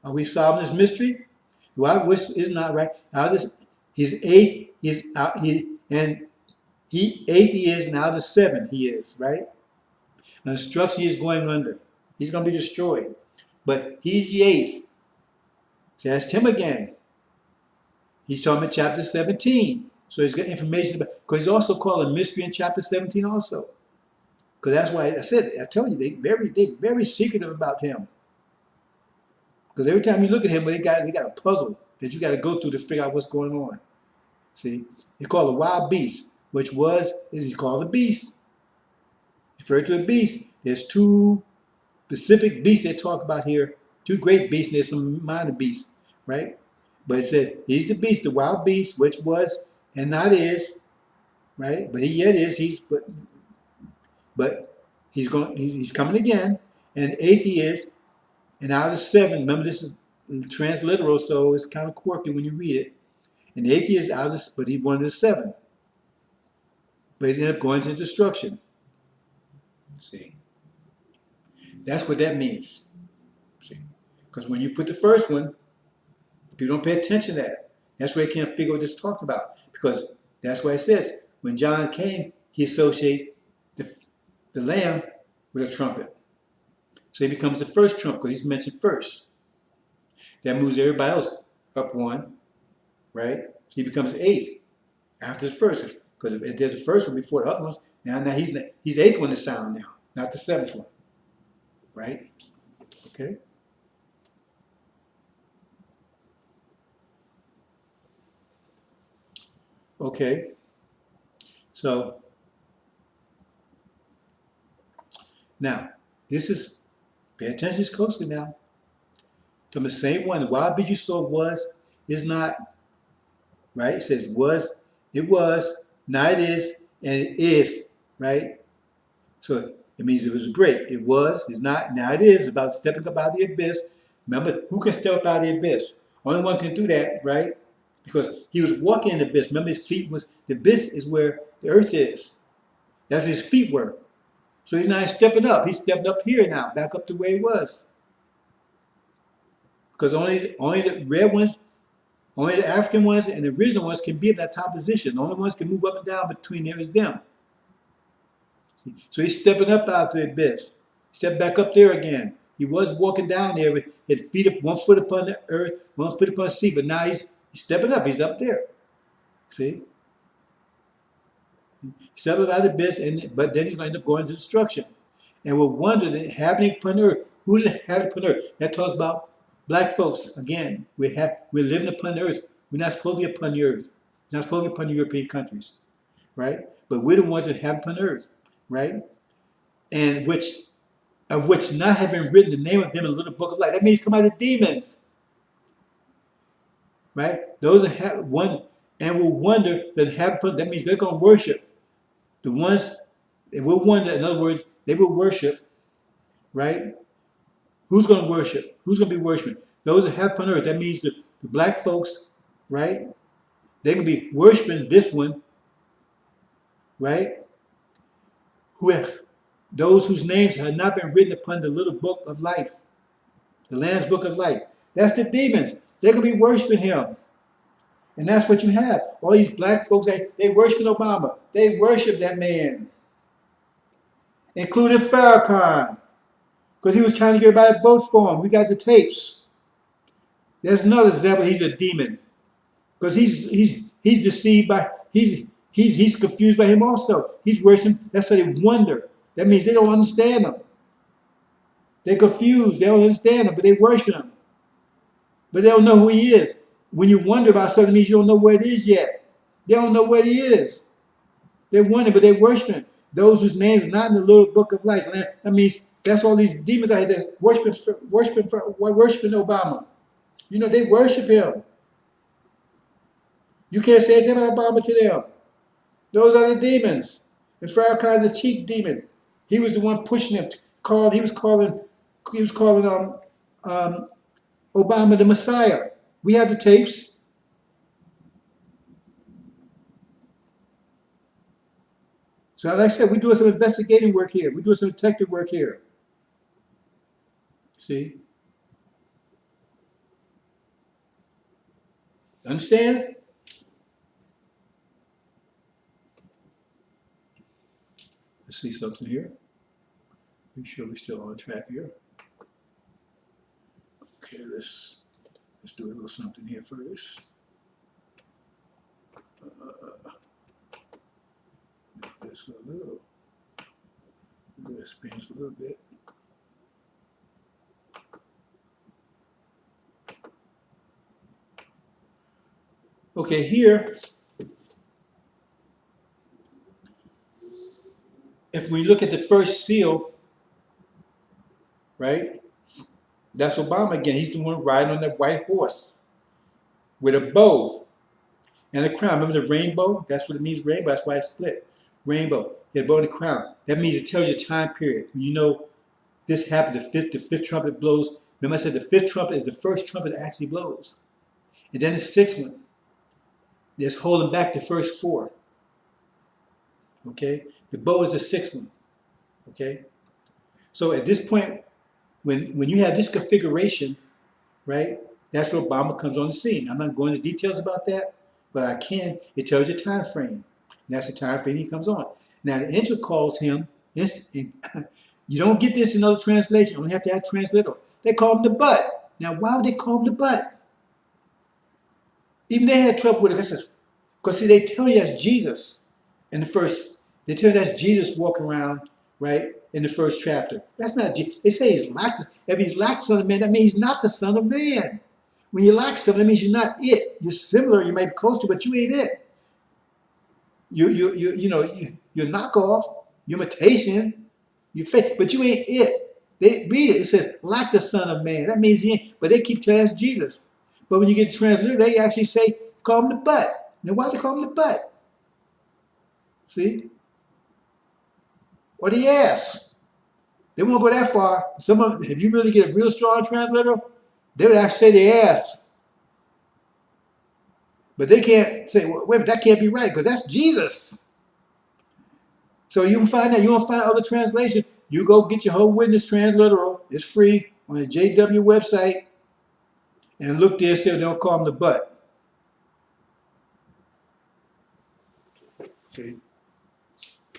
Are we solving this mystery? Which is not right. Now this, he's eighth. He's out. Eighth he is, now the seven he is, right? And destruction is going under. He's going to be destroyed. But he's the eighth. So that's him again. He's talking about chapter 17. So he's got information about, because he's also called a mystery in chapter 17 also. Because that's why I said, I told you, they're very secretive about him. Because every time you look at him, they got a puzzle that you got to go through to figure out what's going on. See? They call it a wild beast, which is called a beast. Referred to a beast. There's two specific beasts they talk about here. Two great beasts, and there's some minor beasts, right? But it said, he's the beast, the wild beast, which was and not is, right? But he yet is, but he's coming again. And eighth he is, and out of seven, remember this is transliteral, so it's kind of quirky when you read it. And eighth he is out of, but he's one of the seven. but he's end up going to destruction. See, that's what that means. See, because when you put the first one, people don't pay attention to that. That's why they can't figure what this is talking about. Because that's why it says, when John came, he associated the lamb with a trumpet. So he becomes the first trumpet because he's mentioned first. That moves everybody else up one, right? So he becomes the eighth after the first. Because if there's the first one before the other ones, now he's the eighth one to sound now, not the seventh one, right? Okay. Okay. So now this is, pay attention closely now. From the same one, the wild beast you saw was, is not, right? It says was, it was, now it is, and it is, right? So it means it was great. It was, is not, now it is. It's about stepping up out of the abyss. Remember, who can step up out of the abyss? Only one can do that, right? Because he was walking in the abyss. Remember, his feet was, the abyss is where the earth is. That's where his feet were. So he's not stepping up. He's stepping up here now, back up to where he was. Because only the red ones, only the African ones and the original ones can be in that top position. The only ones can move up and down between there is them. See? So he's stepping up out the abyss. Step back up there again. He was walking down there with his feet up, 1 foot upon the earth, 1 foot upon the sea, but now he's stepping up. He's up there. See? Stepping out of the abyss, but then he's going to end up going to destruction. And we'll wonder, the inhabiting upon the earth. Who's inhabiting upon the earth? That talks about black folks. Again, we're living upon the earth. We're not supposed to be upon the earth. We're not supposed to be upon the European countries, right? But we're the ones that inhabit upon the earth, right? And of which not have been written the name of them in the little book of life. That means come out of the demons, right? Those that have one and will wonder that have. That means they're going to worship the ones. They will wonder. In other words, they will worship, right? Who's going to worship? Who's going to be worshiping? Those that have upon earth. That means the black folks, right? They can be worshiping this one, right? Those whose names have not been written upon the little book of life, the Lamb's book of life. That's the demons. They can be worshiping him. And that's what you have. All these black folks, they worship Obama. They worship that man. Including Farrakhan. Because he was trying to get everybody to vote for him. We got the tapes. There's another example. He's a demon. Because he's deceived by, he's confused by him also. He's worshiping. That's how they wonder. That means they don't understand him. They're confused. They don't understand him, but they worship him. But they don't know who he is. When you wonder about something, it means you don't know where it is yet. They don't know where he is. They wonder, but they worship him. Those whose names are not in the little book of life. That means that's all these demons out here that's worshiping Obama. You know, they worship him. You can't say anything about Obama to them. Those are the demons. And Farrakhan is the chief demon. He was the one pushing him. He was calling Obama the Messiah. We have the tapes. So like I said, we're doing some investigating work here. We're doing some detective work here. See? Understand? Let's see something here. Make sure we're still on track here. Okay, let's do a little something here first. Make this a little space a little bit. Okay, here, if we look at the first seal, right? That's Obama again. He's the one riding on that white horse with a bow and a crown. Remember the rainbow? That's what it means, rainbow. That's why it's split. Rainbow. The bow and the crown. That means it tells you time period. When you know this happened, the fifth trumpet blows. Remember I said the fifth trumpet is the first trumpet that actually blows. And then the sixth one. That's holding back the first four. Okay? The bow is the sixth one. Okay? So at this point, when you have this configuration, right, that's where Obama comes on the scene. I'm not going into details about that, but I can. It tells you time frame. And that's the time frame he comes on. Now the angel calls him. You don't get this in other translations. You don't have to have translator. They call him the butt. Now why would they call him the butt? Even they had trouble with it. Because see, they tell you that's Jesus in the first. They tell you that's Jesus walking around, right, in the first chapter. That's not Jesus. They say he's like the, if he's like the Son of Man, that means he's not the Son of Man. When you like something, that means you're not it. You're similar, you may be close to, but you ain't it. You're knockoff, you're imitation, you fake, but you ain't it. They read it, it says, like the Son of Man. That means he ain't, but they keep telling us Jesus. But when you get translated, they actually say, call him the butt. Now why do they call him the butt? See? Or the ass. They won't go that far. Some of them, if you really get a real strong translator, they would actually say the ass. But they can't say, well, wait, that can't be right, because that's Jesus. So you can find that. You won't find other translation. You go get your whole witness transliteral. It's free on the JW website. And look there and say they'll call him the butt. See?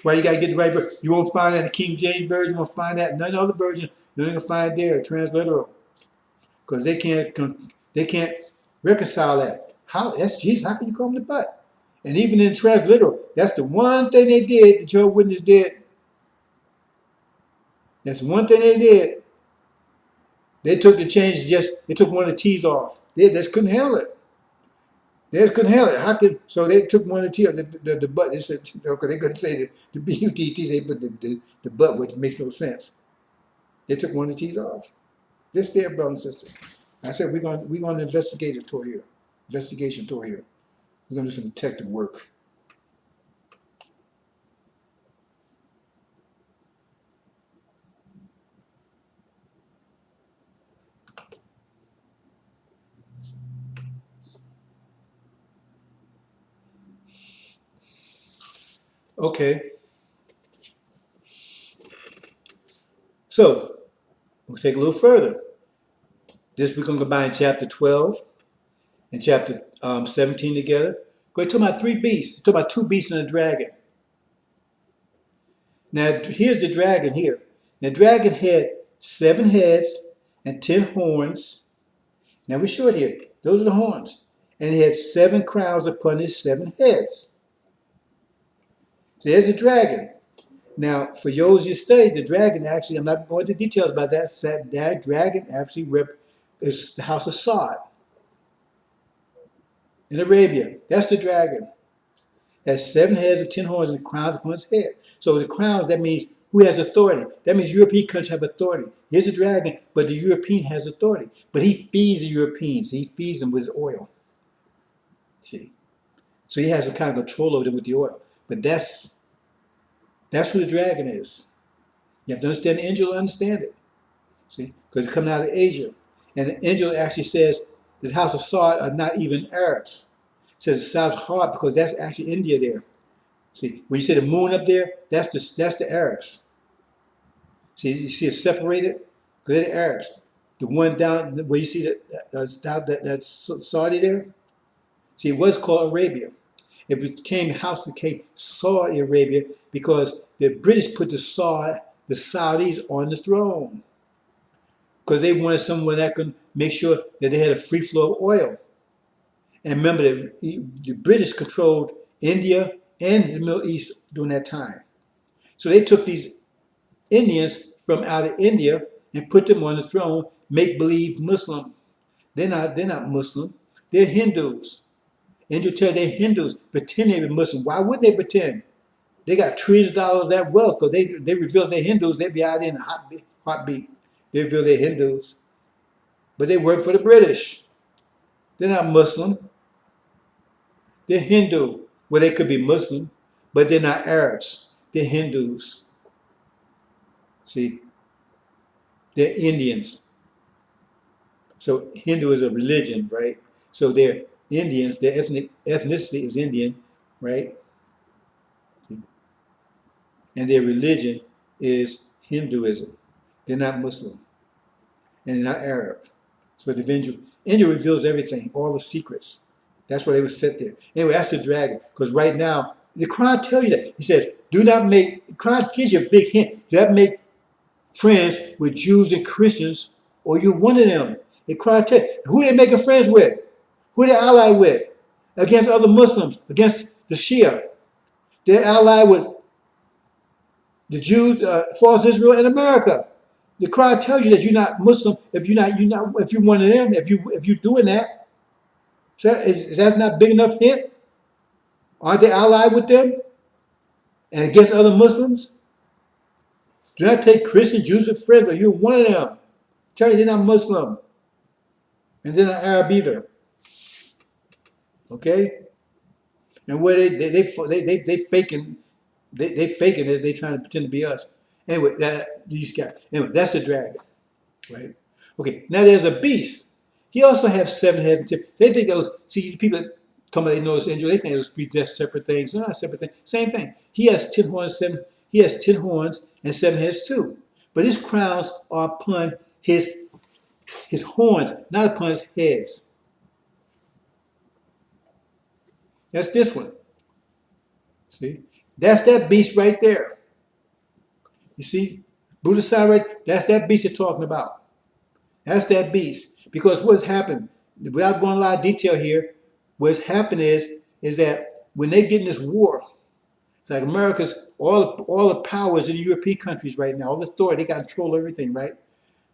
Well, you got to get the right version. You won't find that in the King James Version. You won't find that in none other version. You're not going to find it there, transliteral. Because they can't reconcile that. How? That's Jesus. How can you call him the butt? And even in transliteral, that's the one thing they did, the Jehovah's Witness did. That's one thing they did. They took the change, they took one of the T's off. They just couldn't handle it. They just couldn't handle it. So they took one of the T's off, the butt. They said, because they couldn't say the B-U-T-T, they put the butt, which makes no sense. They took one of the T's off. This there, brothers and sisters. I said, we're going to investigate a tour here. Investigation tour here. We're going to do some detective work. Okay. So, we'll take a little further. This we're going to combine chapter 12 and chapter 17 together. We're talking about three beasts. We're talking about two beasts and a dragon. Now, here's the dragon here. The dragon had 7 heads and 10 horns. Now, we're short here. Those are the horns. And he had 7 crowns upon his 7 heads. So there's the dragon. Now, for those you study, the dragon actually, I'm not going into details about that. That dragon actually is the house of Sod in Arabia. That's the dragon. Has 7 heads and 10 horns and crowns upon his head. So the crowns, that means who has authority. That means European countries have authority. Here's a dragon, but the European has authority. But he feeds the Europeans. He feeds them with his oil. See? So he has a kind of control over them with the oil. But that's who the dragon is. You have to understand the angel to understand it. See? Because it's coming out of Asia. And the angel actually says that the house of Sod are not even Arabs. It says it sounds hard because that's actually India there. See, when you see the moon up there, that's the Arabs. See, you see it separated? Because they're the Arabs. The one down where you see that's Saudi there. See, it was called Arabia. It became Saudi Arabia because the British put the Saudis on the throne because they wanted someone that could make sure that they had a free flow of oil. And remember that the British controlled India and the Middle East during that time. So they took these Indians from out of India and put them on the throne, make-believe Muslim. They're not Muslim. They're Hindus. And you tell they're Hindus, pretend they're Muslim. Why would they pretend? They got trillions of dollars of that wealth because they reveal they're Hindus. They'd be out there in a heartbeat. They reveal they're Hindus. But they work for the British. They're not Muslim. They're Hindu. Well, they could be Muslim, but they're not Arabs. They're Hindus. See? They're Indians. So Hindu is a religion, right? So they're Indians. Their ethnicity is Indian, right? See? and their religion is Hinduism. They're not Muslim, and they're not Arab. So the angel reveals everything, all the secrets. That's why they would sit there. Anyway, that's the dragon. Because right now, the Quran tells you that. He says, do not make, the Quran gives you a big hint. Do not make friends with Jews and Christians, or you're one of them. The Quran tells you, who they making friends with? Who they allied with? Against other Muslims, against the Shia. They're allied with the Jews, false Israel in America. The Quran tells you that you're not Muslim if you're one of them, if you're doing that. So is that not big enough hint? Aren't they allied with them and against other Muslims? Do not take Christian Jews as friends, or you're one of them. Tell you they're not Muslim, and they're not Arab either. Okay, and where they faking as they trying to pretend to be us. Anyway, that's the dragon, right? Okay, now there's a beast. He also has 7 heads and 10. They think those. See, people come and they know it's angel. They think those be just separate things. They're not separate things. Same thing. He has 10 horns. He has 10 horns and 7 heads too. But his crowns are upon his horns, not upon his heads. That's this one. See, that's that beast right there. You see, Buddha side right. That's that beast you're talking about. That's that beast. Because what's happened, without going a lot of detail here, what's happened is that when they get in this war, it's like America's all the powers in the European countries right now, all the authority, they got control of everything, right?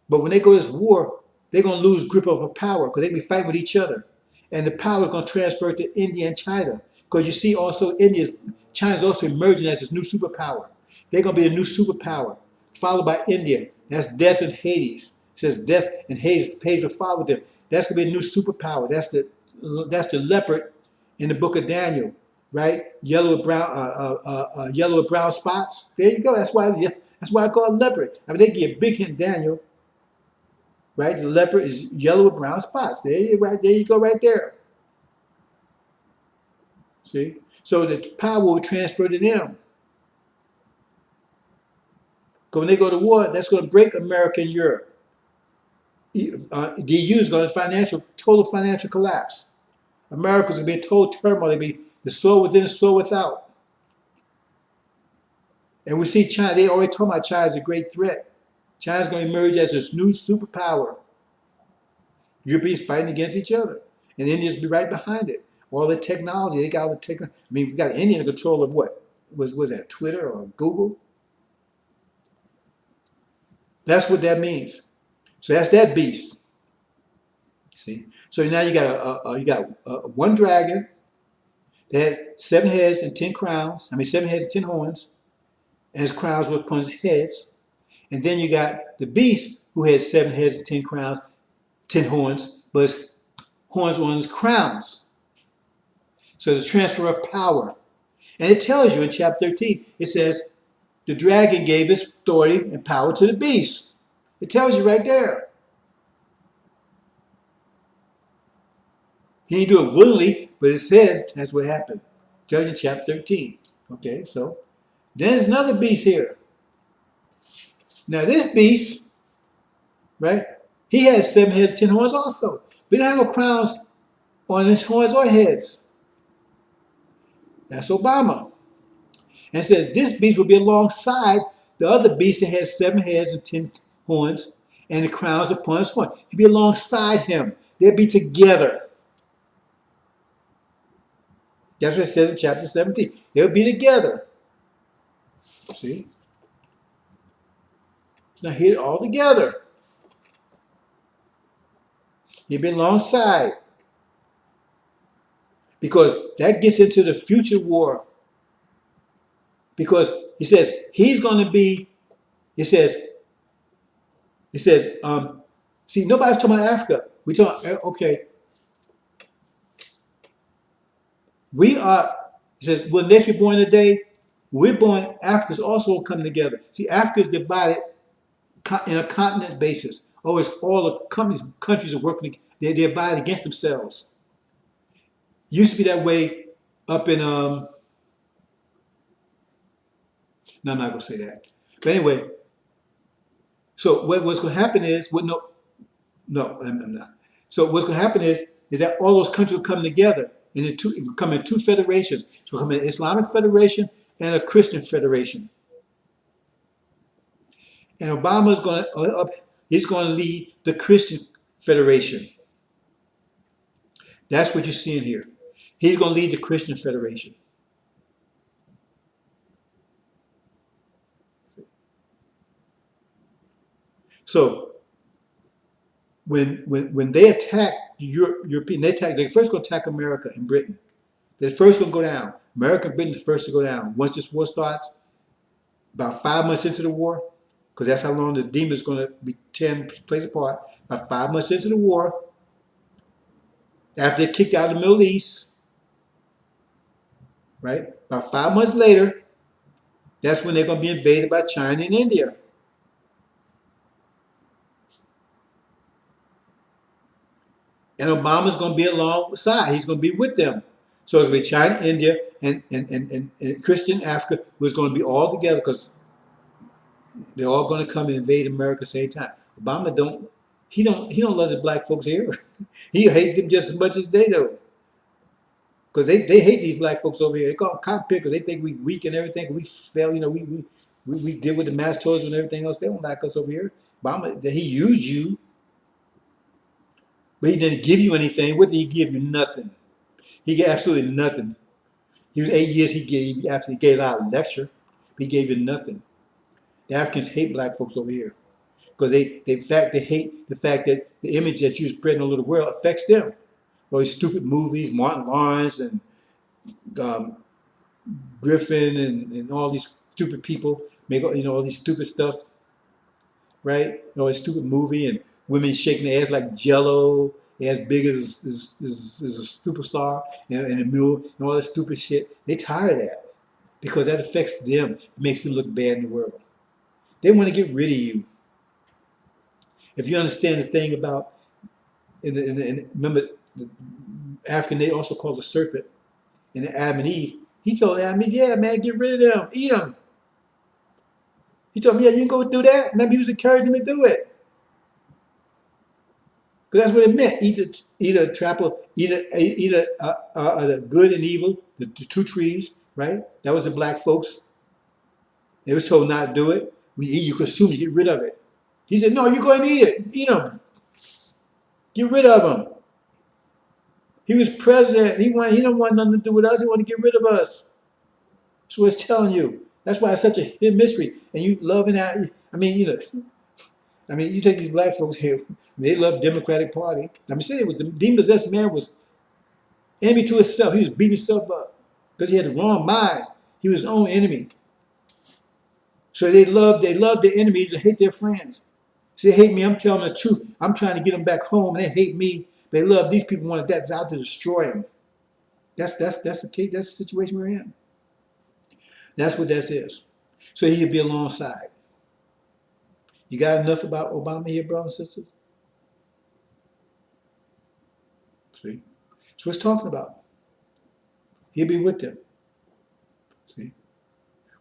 But when they go to this war, they're going to lose grip of power because they be fighting with each other. And the power is going to transfer to India and China. Because you see also China's also emerging as this new superpower. They're going to be a new superpower, followed by India. That's death and Hades. It says death and Hades will follow them. That's going to be a new superpower. That's the leopard in the book of Daniel, right? Yellow with brown spots. There you go. That's why I call it leopard. I mean, they give a big hint, Daniel, right? The leopard is yellow with brown spots. There you go, right there. See, so the power will transfer to them. Because when they go to war, that's going to break America and Europe. The EU is going to total financial collapse. America's going to be a total turmoil. It'll be the soul within, the soul without. And we see China, they already talking about China as a great threat. China's going to emerge as this new superpower. Europeans fighting against each other. And Indians will be right behind it. All the technology, they got all the technology. I mean, we got India in control of what? Was that Twitter or Google? That's what that means. So that's that beast. See? So now you got one dragon that had 7 heads and 10 crowns. 7 heads and 10 horns. And his crowns were upon his heads. And then you got the beast who had 7 heads and 10 crowns, 10 horns, but his horns were on his crowns. So there's a transfer of power. And it tells you in chapter 13, it says, the dragon gave his authority and power to the beast. It tells you right there. He didn't do it willingly, but it says that's what happened. It tells you in chapter 13. Okay, so there's another beast here. Now this beast, right, he has 7 heads, 10 horns also. But he don't have no crowns on his horns or heads. That's Obama. And it says this beast will be alongside the other beast that has 7 heads and 10 horns and the crowns upon his horn. He'll be alongside him. They'll be together. That's what it says in chapter 17. They'll be together. See? It's not here all together. He'll be alongside. Because that gets into the future war. Because he says he's going to be, it says, see, nobody's talking about Africa. We talk, okay. We are, it says, when next we're born today, we're born, Africa's also coming together. See, Africa's divided in a continent basis. Oh, it's all the countries are working, they're divided against themselves. Used to be that way up in No, I'm not going to say that. But anyway, so what's going to happen is, I'm not. So what's going to happen is that all those countries will come together become in two federations. It will become an Islamic federation and a Christian federation. And Obama's going to he's going to lead the Christian federation. That's what you're seeing here. He's going to lead the Christian federation. So when they attack European, they're first going to attack America and Britain. They're first going to go down. America and Britain are first to go down. Once this war starts, about 5 months into the war, because that's how long the demon's going to be tearing place apart. About 5 months into the war, after they're kicked out of the Middle East, right? About 5 months later, that's when they're going to be invaded by China and India. And Obama's going to be alongside. He's going to be with them. So it's going to be China, India, and Christian Africa, who's going to be all together because they're all going to come and invade America at the same time. Obama don't love the black folks here. He hates them just as much as they do. Because they hate these black folks over here. They call them cockpickers. They think we weak and everything. We fail, we deal with the mass tourism and everything else. They don't like us over here. Obama, he used you, but he didn't give you anything. What did he give you? Nothing. He gave absolutely nothing. He was 8 years, he gave out a lecture. He gave you nothing. The Africans hate black folks over here. Because they hate the fact that the image that you spread in the little world affects them. All these stupid movies, Martin Lawrence and Griffin and all these stupid people make all these stupid stuff, right? All this stupid movie and women shaking their ass like Jello, as big as a superstar and a mule and all that stupid shit. They tired of that because that affects them. It makes them look bad in the world. They want to get rid of you. If you understand the thing about, remember, the African, they also called the serpent in the Adam and Eve. He told Adam and Eve, yeah, man, get rid of them, eat them. He told him, yeah, you can go do that. Maybe he was encouraging him to do it. Because that's what it meant. Eat the good and evil, the two trees, right? That was the black folks. They was told not to do it. When you eat, you consume, you get rid of it. He said, no, you go and eat it. Eat them. Get rid of them. He was president. He don't want nothing to do with us. He wanted to get rid of us. That's what it's telling you. That's why it's such a mystery. And you loving that. You take these black folks here. They love Democratic Party. Say it was the demon-possessed man was enemy to himself. He was beating himself up because he had the wrong mind. He was his own enemy. So they love their enemies and hate their friends. See, they hate me. I'm telling them the truth. I'm trying to get them back home, and they hate me. They love these people. That's out to destroy them. That's the situation we're in. That's what that is. So he'll be alongside. You got enough about Obama here, brothers and sisters? See? That's what it's talking about. He'll be with them. See?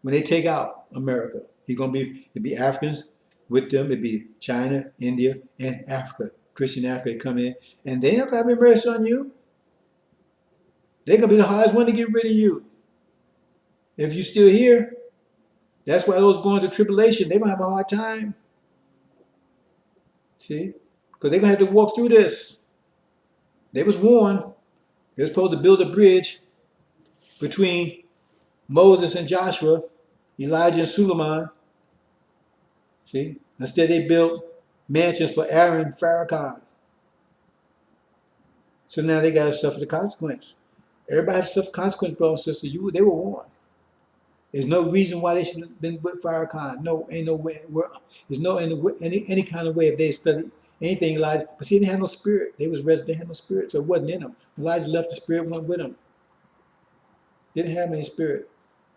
When they take out America, it'll be Africans with them. It'll be China, India, and Africa. Christian Africa, they come in. And they ain't going to have mercy on you. They're going to be the hardest one to get rid of you. If you're still here, that's why those going to tribulation, they're going to have a hard time. See? Because they're going to have to walk through this. They was warned. They were supposed to build a bridge between Moses and Joshua, Elijah and Suleiman. See? Instead, they built mansions for Aaron and Farrakhan. So now they got to suffer the consequence. Everybody has to suffer consequence, brothers and sisters. They were warned. There's no reason why they should have been with Farrakhan. No, ain't no way. There's no any kind of way if they studied anything Elijah. But see, they had no spirit. They had no spirit, so it wasn't in them. Elijah left, the spirit went with them. They didn't have any spirit.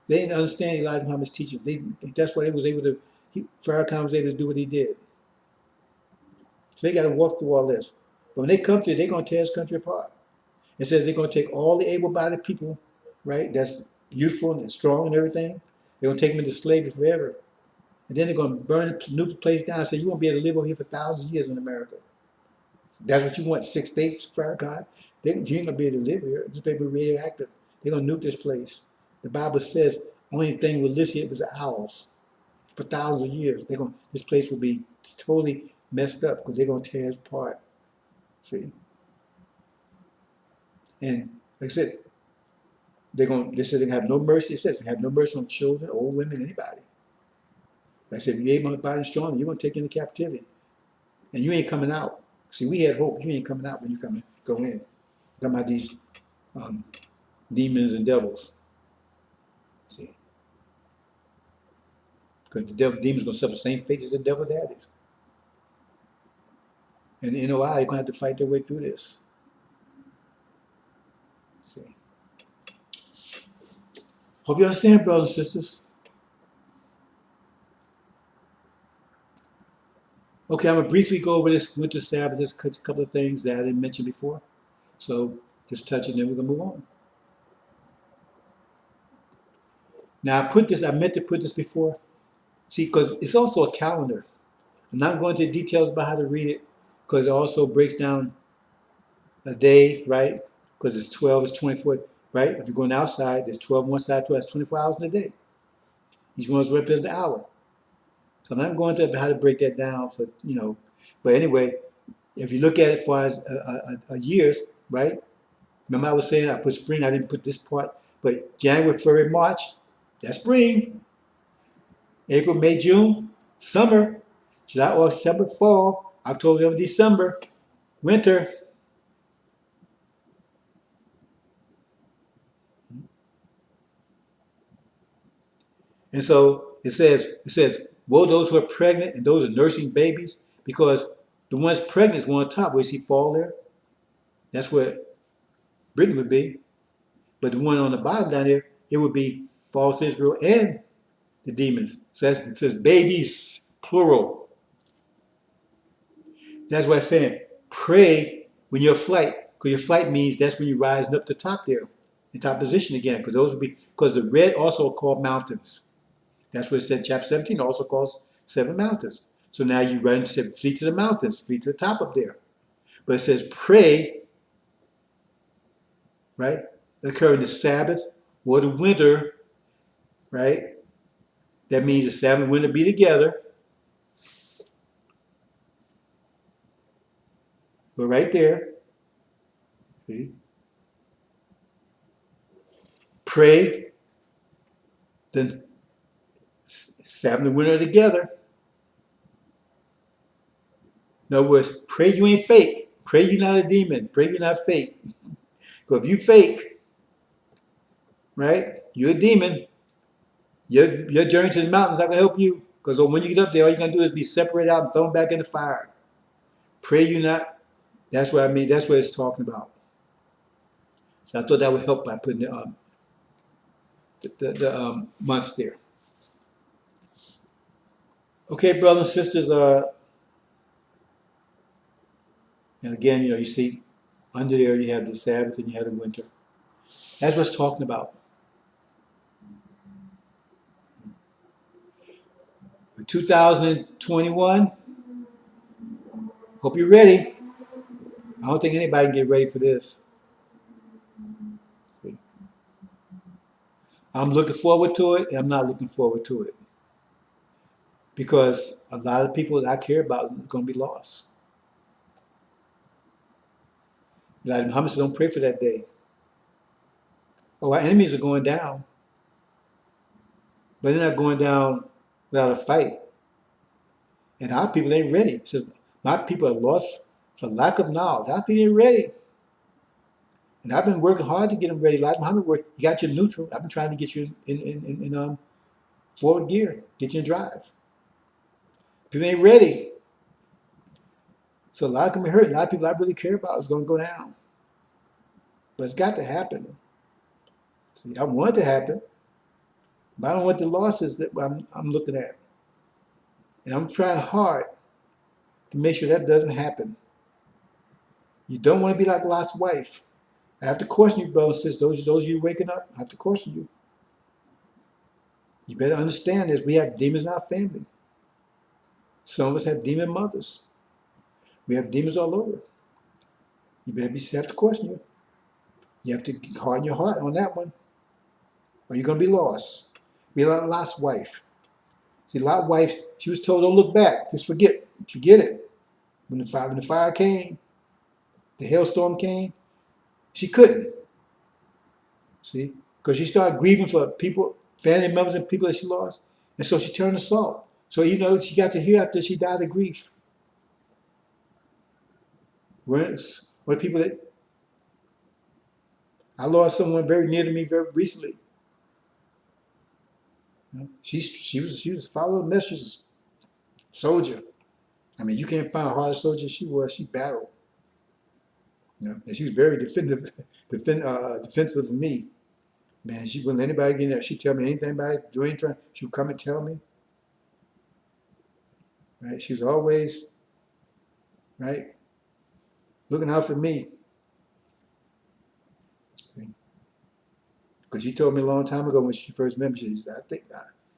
They didn't understand Elijah Muhammad's teaching. That's why Farrakhan was able to do what he did. So they got to walk through all this. But when they come to it, they're going to tear this country apart. It says they're going to take all the able-bodied people, right, that's youthful and strong and everything. They're going to take them into slavery forever. And then they're going to burn the nuke the place down and say, you won't be able to live over here for thousands of years in America. That's what you want, 6 states, Farrakhan. You ain't going to be able to live here. This place will be radioactive. They're going to nuke this place. The Bible says only thing will live here is the owls for thousands of years. This place will be totally messed up because they're going to tear us apart. See? And like I said, they said they're going to have no mercy. It says they have no mercy on children, old women, anybody. Like I said, if you're able to body strong, you're going to take you into captivity. And you ain't coming out. See, we had hope. You ain't coming out when you go in. Talking about these demons and devils. See? Because the demon's going to suffer the same fate as the devil daddies. And the NOI are going to have to fight their way through this. See? Hope you understand, brothers and sisters. Okay, I'm going to briefly go over this winter Sabbath. There's a couple of things that I didn't mention before. So just touch it, and then we're going to move on. Now, I meant to put this before. See, because it's also a calendar. I'm not going into details about how to read it, because it also breaks down a day, right? Because it's 12, it's 24, right? If you're going outside, there's 12 on one side, 12, that's 24 hours in a day. Each one represents an hour. So I'm not going to how to break that down for, but anyway, if you look at it for as years, right? Remember I was saying I put spring, I didn't put this part, but January, February, March, that's spring. April, May, June, summer. July, August, September, fall. October, November, December, winter. And so it says, woe those who are pregnant and those who are nursing babies, because the ones pregnant is one on top. Where you see fall there? That's where Britain would be. But the one on the bottom down there, it would be false Israel and the demons. So it says babies, plural. That's why I'm saying, pray when you're flight, because your flight means that's when you're rising up to the top there, in top position again, because those would be, because the red also called mountains. That's what it said, chapter 17 also calls 7 mountains. So now you run, flee to the mountains, flee to the top up there. But it says pray, right, occur in the Sabbath or the winter, right? That means the Sabbath and winter be together. Go right there. See? Pray the Sabbath and winter together. In other words, pray you ain't fake. Pray you not a demon. Pray you not fake. Because if you fake, right, you're a demon. Your journey to the mountain is not going to help you. Because when you get up there, all you're going to do is be separated out and thrown back in the fire. Pray you not. That's what I mean. That's what it's talking about. So I thought that would help by putting the months there. Okay, brothers and sisters. And again, you see under there you have the Sabbath and you have the winter. That's what it's talking about. For 2021, hope you're ready. I don't think anybody can get ready for this. See? I'm looking forward to it, and I'm not looking forward to it. Because a lot of people that I care about is going to be lost. Like Muhammad said, don't pray for that day. Oh, our enemies are going down. But they're not going down without a fight. And our people ain't ready. It says, my people are lost for lack of knowledge. Our people ain't ready. And I've been working hard to get them ready. Like Muhammad worked, you got you neutral. I've been trying to get you in forward gear, get you in drive. People ain't ready. So a lot of them are hurt. A lot of people I really care about is going to go down. But it's got to happen. See, I want it to happen. But I don't want the losses that I'm looking at. And I'm trying hard to make sure that doesn't happen. You don't want to be like Lot's wife. I have to caution you, brothers and sisters. Those of you waking up, I have to caution you. You better understand this. We have demons in our family. Some of us have demon mothers. We have demons all over. You better have to question it. You have to harden your heart on that one, or you're going to be lost. Be like Lot's wife. See, Lot's wife, she was told, don't look back. Just forget it. When the fire came, the hailstorm came, she couldn't. See, because she started grieving for people, family members and people that she lost. And so she turned to salt. So even though she got to hear after she died of grief. What people that I lost someone very near to me very recently. You know, she was following the messages, soldier. I mean, you can't find a harder soldier than she was. She battled. You know, and she was very defensive of me. Man, she wouldn't let anybody get in there. She'd tell me anything about it, do anything. She would come and tell me. Right? She was always, right, looking out for me. Because she told me a long time ago when she first met me, she said,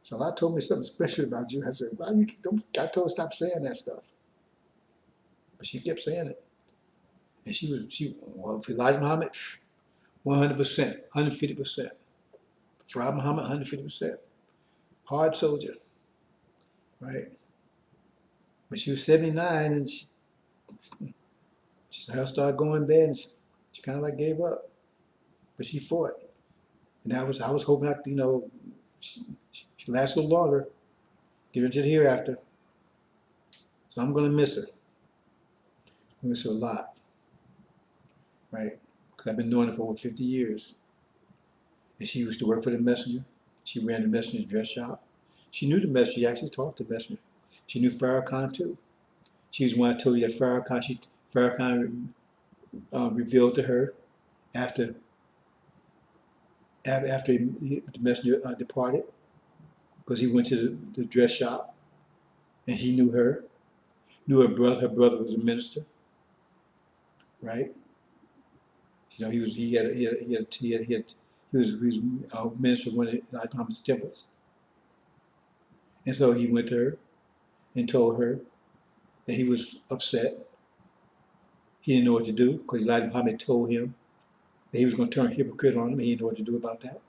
so Allah told me something special about you. I said, why you don't, I told her stop saying that stuff. But she kept saying it. And well, for Elijah Muhammad, 100%, 150%. For Muhammad, 150%. Hard soldier, right? But she was 79 and she started going bad and she kind of like gave up. But she fought. And I was hoping that, you know, she lasts a little longer, get her to the hereafter. So I'm going to miss her. I miss her a lot, right? Because I've been doing it for over 50 years. And she used to work for the messenger. She ran the messenger's dress shop. She knew the messenger. She actually talked to the messenger. She knew Farrakhan too. She was the one I told you that Farrakhan revealed to her after the messenger departed, because he went to the dress shop and he knew her, knew her brother. Her brother was a minister, right? You know, he was a minister of one of Elijah Muhammad's temples, and so he went to her and told her that he was upset. He didn't know what to do because Elijah Muhammad told him that he was going to turn hypocrite on him. He didn't know what to do about that.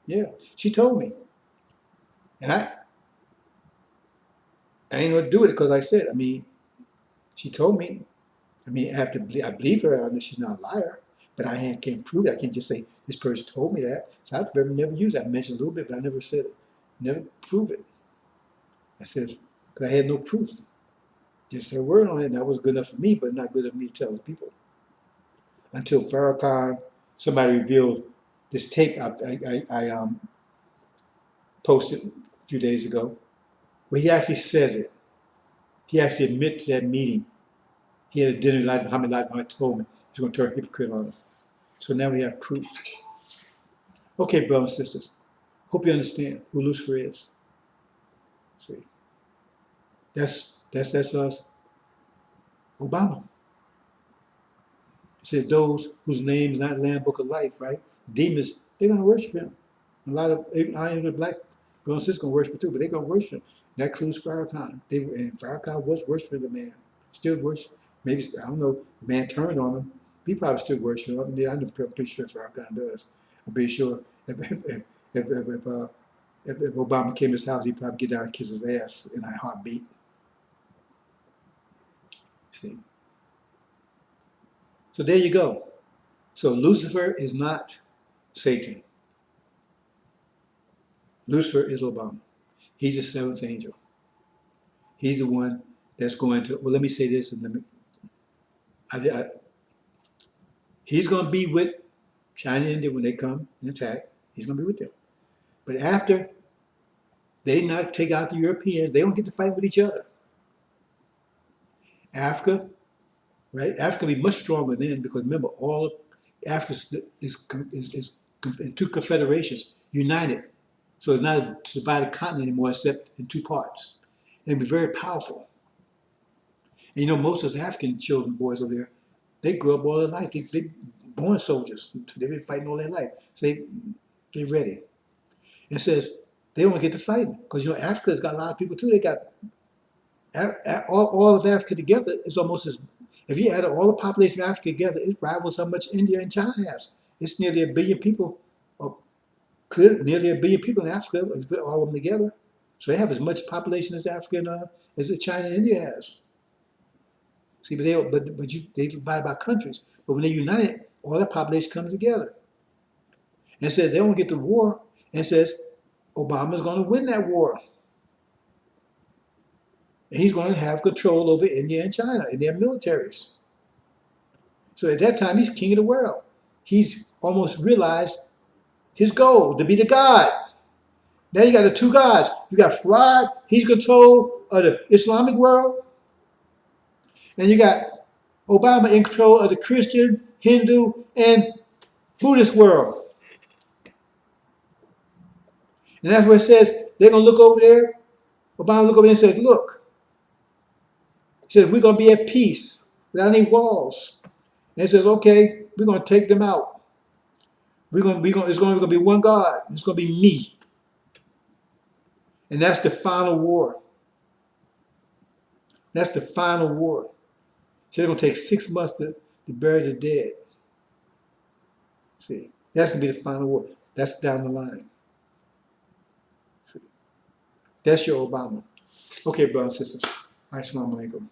Yeah, she told me, and I ain't know what to do with it because I said, I mean, she told me. I mean, I believe her. I know she's not a liar, but I can't prove it. I can't just say this person told me that. So I've never used it. I mentioned a little bit, but I never said it. Never prove it. I says, because I had no proof. Just her word on it, and that was good enough for me, but not good enough for me to tell the people. Until Farrakhan, somebody revealed this tape I posted a few days ago, where he actually says it. He actually admits that meeting. He had a dinner, Elijah Muhammad told me he's going to turn a hypocrite on him. So now we have proof. Okay, brothers and sisters, hope you understand who Lucifer is. See, that's us, Obama. It says those whose name is not in the Lamb Book of Life, right? The demons, they're going to worship him. A lot of black brothers and sisters going to worship him too, but they're going to worship him. That includes Farrakhan. And Farrakhan was worshiping the man. Still worship. Maybe, I don't know, the man turned on him. He probably still worshiping him. Yeah, I'm pretty sure Farrakhan does. I'm pretty sure if Obama came to his house, he'd probably get down and kiss his ass in a heartbeat. See? So there you go. So Lucifer is not Satan. Lucifer is Obama. He's the seventh angel. He's the one that's going to, well, let me say this, and he's going to be with China and India when they come and attack. He's going to be with them. But after they not take out the Europeans, they don't get to fight with each other. Africa, right? Africa will be much stronger then, because remember, all of Africa is two confederations united. So it's not a divided continent anymore, except in two parts. It'll be very powerful. And you know, most of us African children, boys over there, they grew up all their life. They born soldiers. They've been fighting all their life. So they're ready. It says, They don't get to fighting. Because, Africa's got a lot of people too. They got, all of Africa together is almost as, if you add all the population of Africa together, it rivals how much India and China has. It's nearly a billion people, or nearly a billion people in Africa, if you put all of them together. So they have as much population as Africa as China and India has. See, they divide by countries. But when they unite, all that population comes together. And says they don't get the war, and says Obama's going to win that war. And he's going to have control over India and China and their militaries. So at that time, he's king of the world. He's almost realized his goal, to be the God. Now you got the two gods. You got Farad, he's control of the Islamic world. And you got Obama in control of the Christian, Hindu, and Buddhist world. And that's what it says. They're going to look over there. Obama look over there and says, look. He says, we're going to be at peace without any walls. And it says, okay, we're going to take them out. It's going to be one God. It's going to be me. And that's the final war. That's the final war. So it's going to take 6 months to bury the dead. See, that's going to be the final war. That's down the line. See, that's your Obama. Okay, brothers and sisters. Assalamu alaikum.